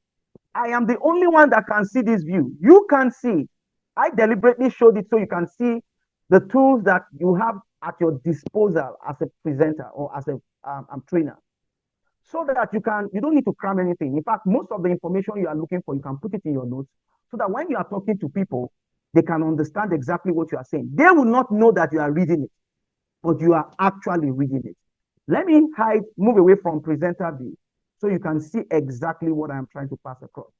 I am the only one that can see this view. You can see. I deliberately showed it so you can see the tools that you have at your disposal as a presenter or as a trainer. So that you don't need to cram anything. In fact, most of the information you are looking for, you can put it in your notes so that when you are talking to people, they can understand exactly what you are saying. They will not know that you are reading it, but you are actually reading it. Let me move away from presenter view so you can see exactly what I'm trying to pass across.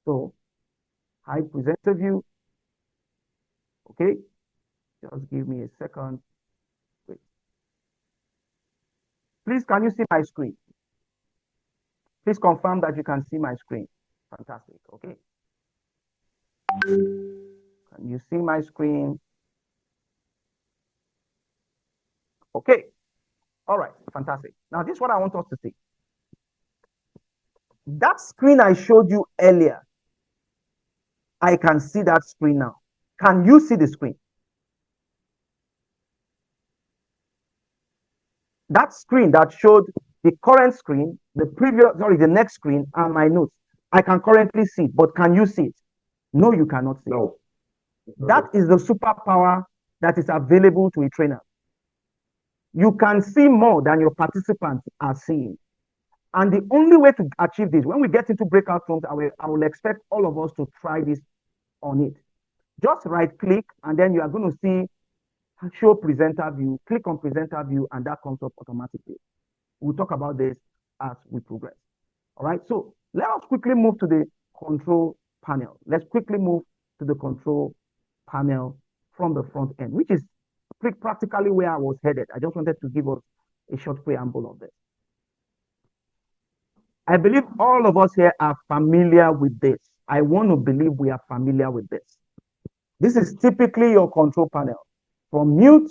So hide presenter view. Okay, just give me a second. Wait. Please, can you see my screen? Please confirm that you can see my screen. Fantastic. Okay. Can you see my screen? Okay. All right. Fantastic. Now, this is what I want us to see. That screen I showed you earlier, I can see that screen now. Can you see the screen? That screen that showed the current screen, the next screen, and my notes. I can currently see it, but can you see it? No, you cannot see No. it. That is the superpower that is available to a trainer. You can see more than your participants are seeing. And the only way to achieve this, when we get into breakout rooms, I will expect all of us to try this on it. Just right click, and then you are going to see show presenter view. Click on presenter view, and that comes up automatically. We'll talk about this as we progress. All right, so let us quickly move to the control panel. Let's quickly move to the control panel from the front end, which is practically where I was headed. I just wanted to give us a short preamble of this. I believe all of us here are familiar with this. I want to believe we are familiar with this. This is typically your control panel. From mute,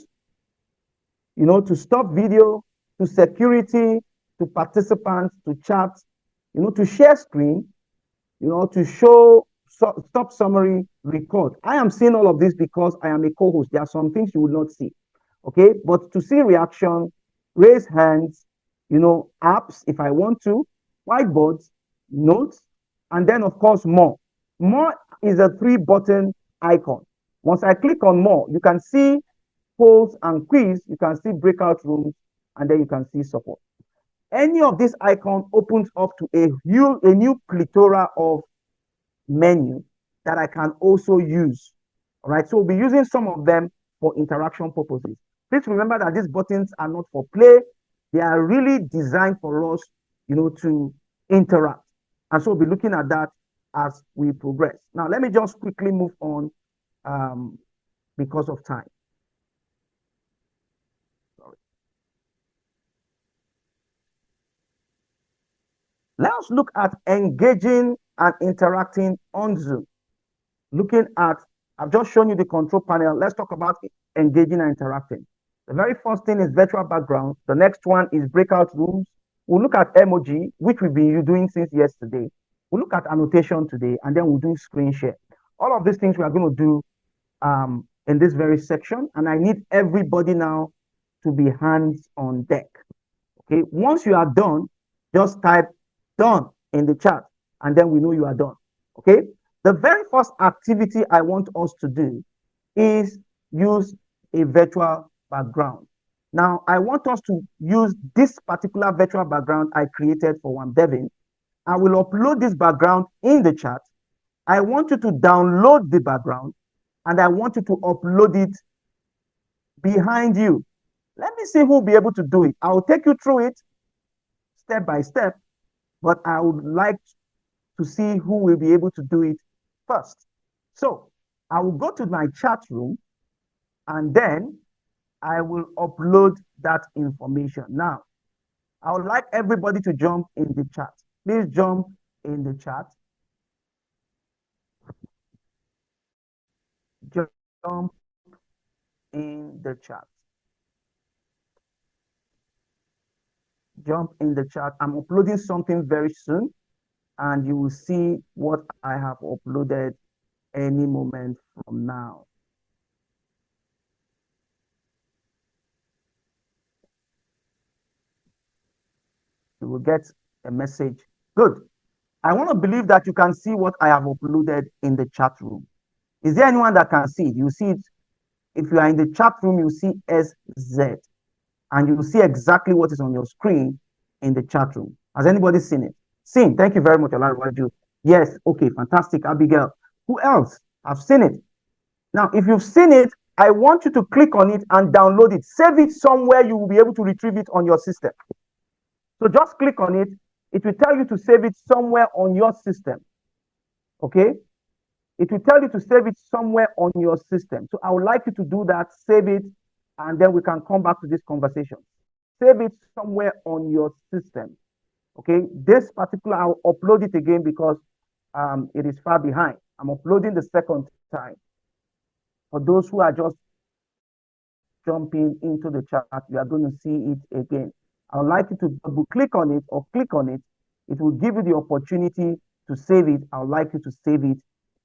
to stop video, to security, to participants, to chat, to share screen, to show, stop summary, record. I am seeing all of this because I am a co-host. There are some things you will not see. Okay, but to see reaction, raise hands, apps if I want to, whiteboards, notes, and then of course more. More is a 3-button icon. Once I click on more, you can see polls and quiz, you can see breakout rooms, and then you can see support. Any of this icon opens up to a new plethora of menu that I can also use. All right, so we'll be using some of them for interaction purposes. Please remember that these buttons are not for play. They are really designed for us, to interact. And so we'll be looking at that as we progress. Now, let me just quickly move on because of time. Sorry. Let us look at engaging and interacting on Zoom. I've just shown you the control panel. Let's talk about engaging and interacting. The very first thing is virtual background. The next one is breakout rooms. We'll look at emoji, which we've been doing since yesterday. We'll look at annotation today, and then we'll do screen share. All of these things we are going to do in this very section, and I need everybody now to be hands on deck. Okay, once you are done, just type done in the chat, and then we know you are done. Okay, the very first activity I want us to do is use a virtual background. Now, I want us to use this particular virtual background I created for Devin. I will upload this background in the chat. I want you to download the background, and I want you to upload it behind you. Let me see who will be able to do it. I will take you through it step by step, but I would like to see who will be able to do it first. So I will go to my chat room, and then I will upload that information. Now, I would like everybody to jump in the chat. Please jump in the chat. Jump in the chat. Jump in the chat. I'm uploading something very soon, and you will see what I have uploaded any moment from now. You will get a message. Good. I want to believe that you can see what I have uploaded in the chat room. Is there anyone that can see it? You see it. If you are in the chat room, you see SZ, and you will see exactly what is on your screen in the chat room. Has anybody seen it? Seen. Thank you very much, Olarwaju. Yes. Okay. Fantastic, Abigail. Who else? I've seen it. Now, if you've seen it, I want you to click on it and download it. Save it somewhere you will be able to retrieve it on your system. So just click on it. It will tell you to save it somewhere on your system. Okay? It will tell you to save it somewhere on your system. So I would like you to do that, save it, and then we can come back to this conversation. Save it somewhere on your system. Okay? This particular, I'll upload it again because it is far behind. I'm uploading the second time. For those who are just jumping into the chat, you are going to see it again. I would like you to double click on it or click on it. It will give you the opportunity to save it. I would like you to save it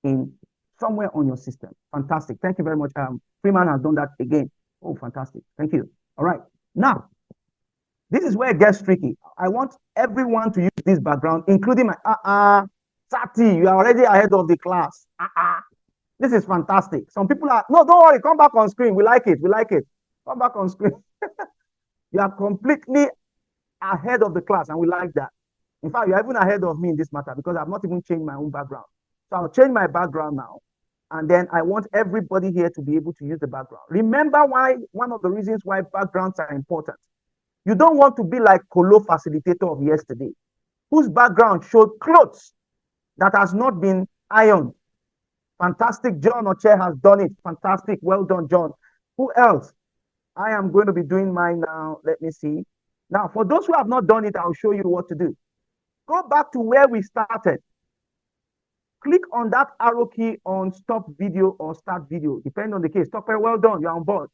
in somewhere on your system. Fantastic. Thank you very much. Freeman has done that again. Oh, fantastic. Thank you. All right. Now, this is where it gets tricky. I want everyone to use this background, including my Sati, you are already ahead of the class. This is fantastic. Some people are, no, don't worry, come back on screen. We like it. We like it. Come back on screen. You are completely ahead of the class, and we like that. In fact, you're even ahead of me in this matter because I've not even changed my own background. So I'll change my background now. And then I want everybody here to be able to use the background. Remember why one of the reasons why backgrounds are important. You don't want to be like Colo facilitator of yesterday, whose background showed clothes that has not been ironed. Fantastic. John Oche has done it. Fantastic. Well done, John. Who else? I am going to be doing mine now. Let me see. Now, for those who have not done it, I'll show you what to do. Go back to where we started. Click on that arrow key on stop video or start video, depending on the case. Stopper, well done. You're on board.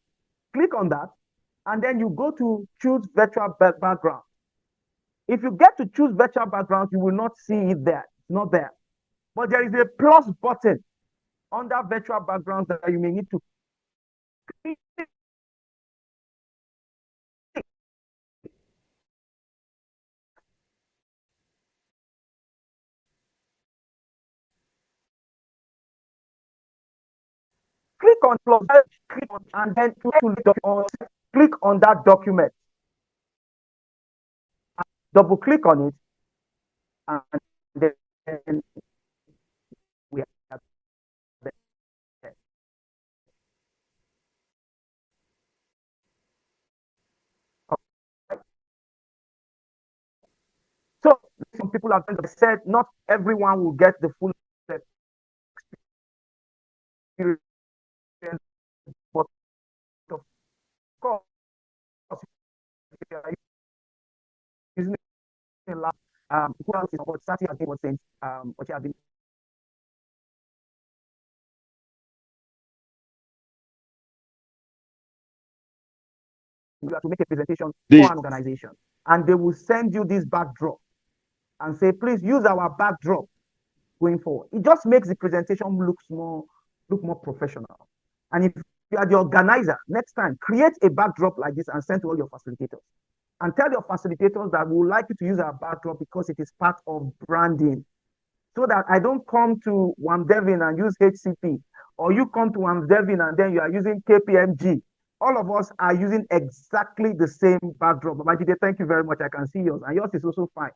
Click on that, and then you go to choose virtual background. If you get to choose virtual background, you will not see it there. It's not there. But there is a plus button under virtual backgrounds that you may need to click. Click on plus, click on, and then click on that document. Double click on it, and then we have there. So some people have said not everyone will get the full experience, but of course, if you are using a lab, who else is on board? Sati has been what saying, what you have been. You have to make a presentation for an organization, and they will send you this backdrop and say, please use our backdrop going forward. It just makes the presentation look more professional. And if you are the organizer, next time, create a backdrop like this and send to all your facilitators. And tell your facilitators that we would like you to use our backdrop because it is part of branding. So that I don't come to WAMDevin and use HCP, or you come to WAMDevin and then you are using KPMG. All of us are using exactly the same backdrop. Babajide, thank you very much. I can see yours, and yours is also fine.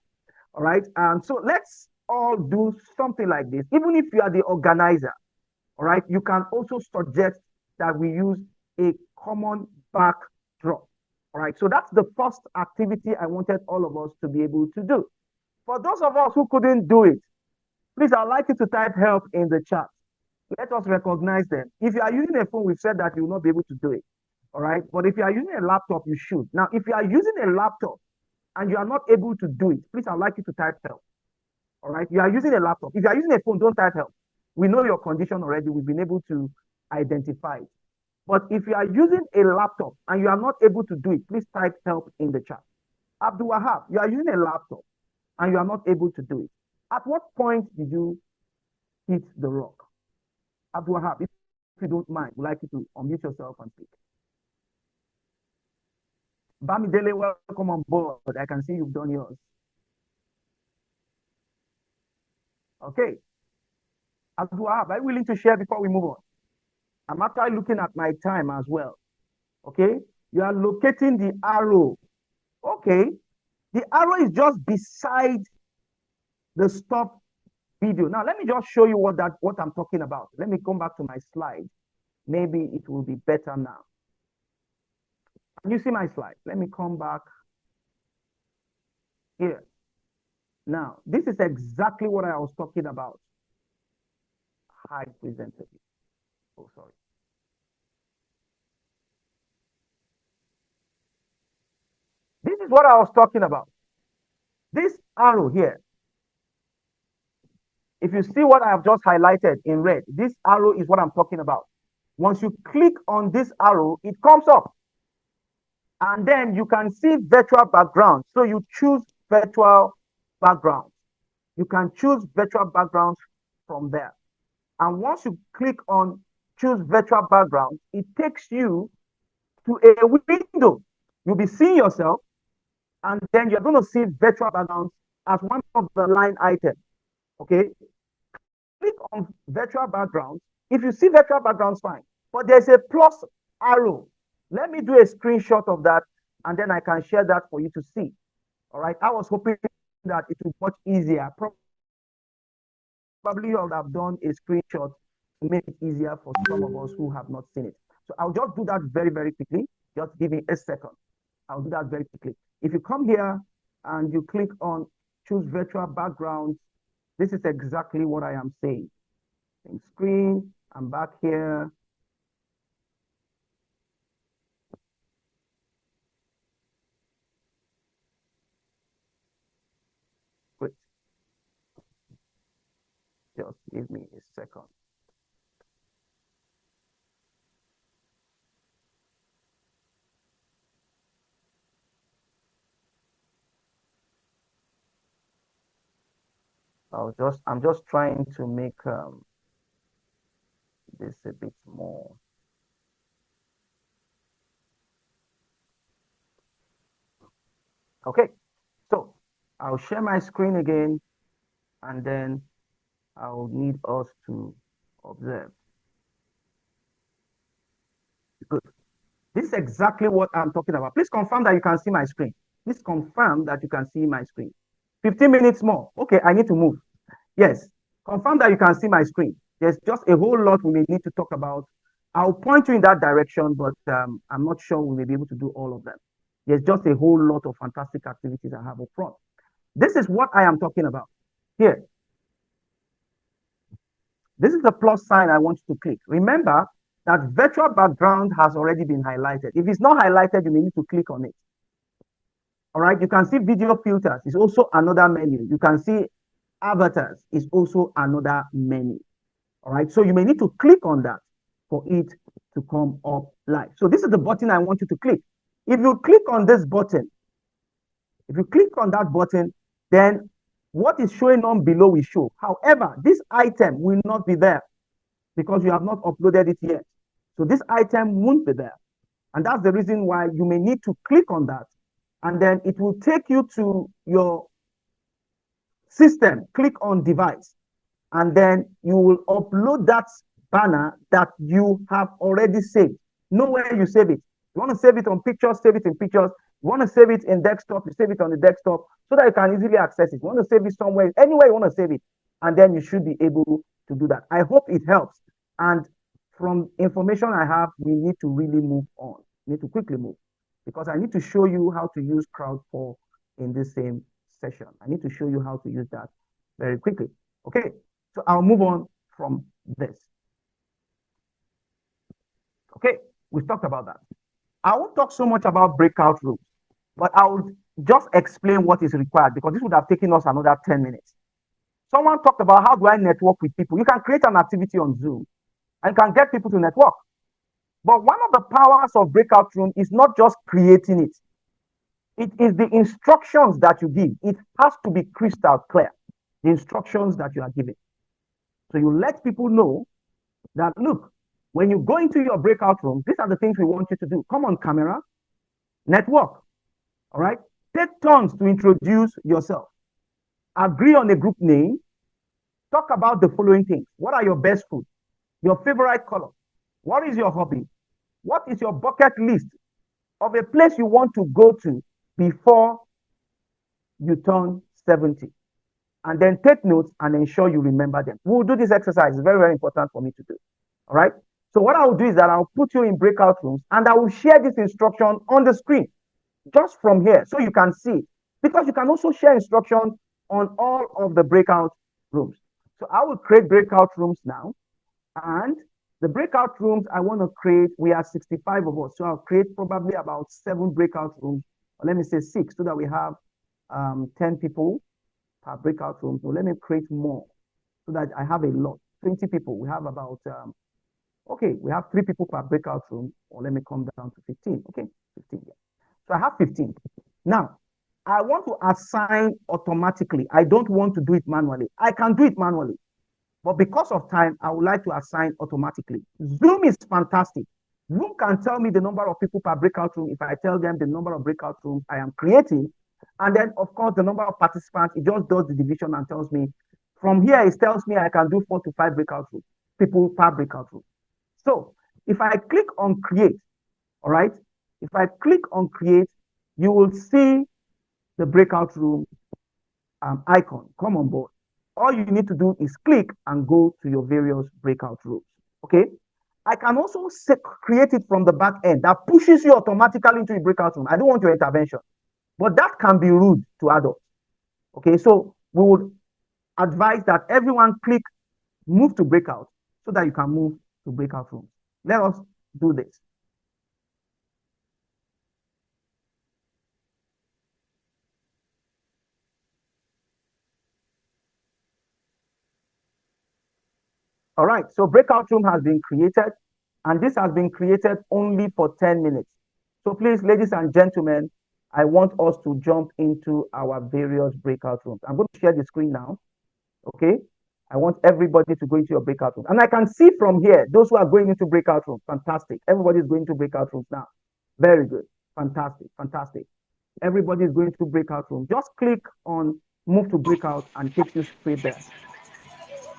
All right. So let's all do something like this. Even if you are the organizer, all right, you can also suggest that we use a common backdrop. All right. So that's the first activity I wanted all of us to be able to do. For those of us who couldn't do it, please, I'd like you to type help in the chat. Let us recognize them. If you are using a phone, we've said that you will not be able to do it. All right. But if you are using a laptop, you should. Now, if you are using a laptop and you are not able to do it, please, I'd like you to type help. All right. You are using a laptop. If you are using a phone, don't type help. We know your condition already. We've been able to identify it. But if you are using a laptop and you are not able to do it, please type help in the chat. Abdul Wahab, you are using a laptop and you are not able to do it. At what point did you hit the rock? Abdul Wahab, if you don't mind, we'd like you to unmute yourself and speak. Bamidele, welcome on board. I can see you've done yours. Okay. Abdul Wahab, are you willing to share before we move on? I'm actually looking at my time as well. Okay. You are locating the arrow. Okay. The arrow is just beside the stop video. Now, let me just show you what I'm talking about. Let me come back to my slide. maybe it will be better now. Can you see my slide? Let me come back here. Now, this is exactly what I was talking about. High presented. Oh, sorry. This is what I was talking about. This arrow here, if you see what I have just highlighted in red, this arrow is what I'm talking about. Once you click on this arrow, it comes up. And then you can see virtual background. So you choose virtual background. You can choose virtual backgrounds from there. And once you click on choose virtual background, it takes you to a window. You'll be seeing yourself, and then you're going to see virtual backgrounds as one of the line items. Okay? Click on virtual backgrounds. If you see virtual backgrounds, fine. But there's a plus arrow. Let me do a screenshot of that, and then I can share that for you to see. All right? I was hoping that it would be much easier. Probably you would have done a screenshot to make it easier for some of us who have not seen it. So I'll just do that very, very quickly. Just give me a second. I'll do that very quickly. If you come here and you click on choose virtual background, this is exactly what I am saying. In screen, I'm back here. Great. Just give me a second. I'm just trying to make this a bit more. Okay, so I'll share my screen again, and then I'll need us to observe. Good. This is exactly what I'm talking about. Please confirm that you can see my screen. Please confirm that you can see my screen. 15 minutes more. Okay, I need to move. Yes, confirm that you can see my screen. There's just a whole lot we may need to talk about. I'll point you in that direction, but I'm not sure we may be able to do all of them. There's just a whole lot of fantastic activities I have up front. This is what I am talking about. Here. This is the plus sign I want you to click. Remember that virtual background has already been highlighted. If it's not highlighted, you may need to click on it. All right, you can see video filters. It's also another menu. You can see avatars is also another menu. All right, so you may need to click on that for it to come up live. So this is the button I want you to click. If you click on this button, if you click on that button, then what is showing on below will show. However, this item will not be there because you have not uploaded it yet. So this item won't be there. And that's the reason why you may need to click on that. And then it will take you to your system. Click on device. And then you will upload that banner that you have already saved. Know where you save it. You want to save it on pictures, save it in pictures. You want to save it in desktop, you save it on the desktop so that you can easily access it. You want to save it somewhere, anywhere you want to save it. And then you should be able to do that. I hope it helps. And from information I have, we need to really move on. We need to quickly move because I need to show you how to use Crowd4 in this same session. I need to show you how to use that very quickly. Okay, so I'll move on from this. Okay, we've talked about that. I won't talk so much about breakout rooms, but I will just explain what is required because this would have taken us another 10 minutes. Someone talked about how do I network with people. You can create an activity on Zoom and can get people to network. But one of the powers of breakout room is not just creating it. It is the instructions that you give. It has to be crystal clear, the instructions that you are giving. So you let people know that, look, when you go into your breakout room, these are the things we want you to do. Come on camera, network, all right? Take turns to introduce yourself. Agree on a group name. Talk about the following things. What are your best food? Your favorite color? What is your hobby? What is your bucket list of a place you want to go to before you turn 70? And then take notes and ensure you remember them. We'll do this exercise. It's very, very important for me to do. All right? So what I will do is that I'll put you in breakout rooms and I will share this instruction on the screen just from here so you can see, because you can also share instructions on all of the breakout rooms. So I will create breakout rooms now, and the breakout rooms I want to create, we are 65 of us, so I'll create probably about 7 breakout rooms, or let me say 6, so that we have 10 people per breakout room. So let me create more so that I have a lot, 20 people. We have about okay, we have 3 people per breakout room, or let me come down to 15. Okay, 15. Yeah. So I have 15. Now, I want to assign automatically. I don't want to do it manually. I can do it manually, but because of time, I would like to assign automatically. Zoom is fantastic. Zoom can tell me the number of people per breakout room if I tell them the number of breakout rooms I am creating. And then, of course, the number of participants, it just does the division and tells me. From here, it tells me I can do 4 to 5 breakout rooms, people per breakout room. So if I click on create, all right, if I click on create, you will see the breakout room icon come on board. All you need to do is click and go to your various breakout rooms. Okay. I can also create it from the back end that pushes you automatically into a breakout room. I don't want your intervention, but that can be rude to adults. Okay. So we would advise that everyone click move to breakout so that you can move to breakout rooms. Let us do this. All right, so breakout room has been created, and this has been created only for 10 minutes. So please, ladies and gentlemen, I want us to jump into our various breakout rooms. I'm going to share the screen now, okay? I want everybody to go into your breakout room. And I can see from here, those who are going into breakout rooms, fantastic. Everybody's going to breakout rooms now. Very good, fantastic, fantastic. Everybody is going to breakout room. Just click on move to breakout and it takes you straight there.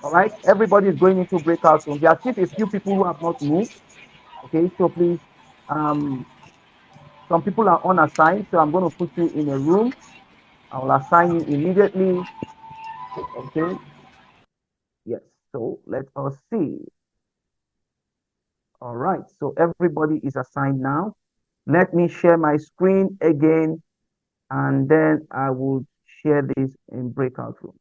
All right, everybody is going into breakout room. There are still a few people who have not moved. Okay, so please, some people are unassigned, so I'm going to put you in a room. I will assign you immediately. Okay, yes, so let us see. All right, so everybody is assigned now. Let me share my screen again, and then I will share this in breakout room.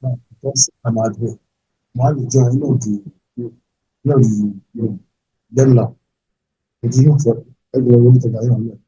Because I'm at home. Why you join you then love. It's you for everyone to get on.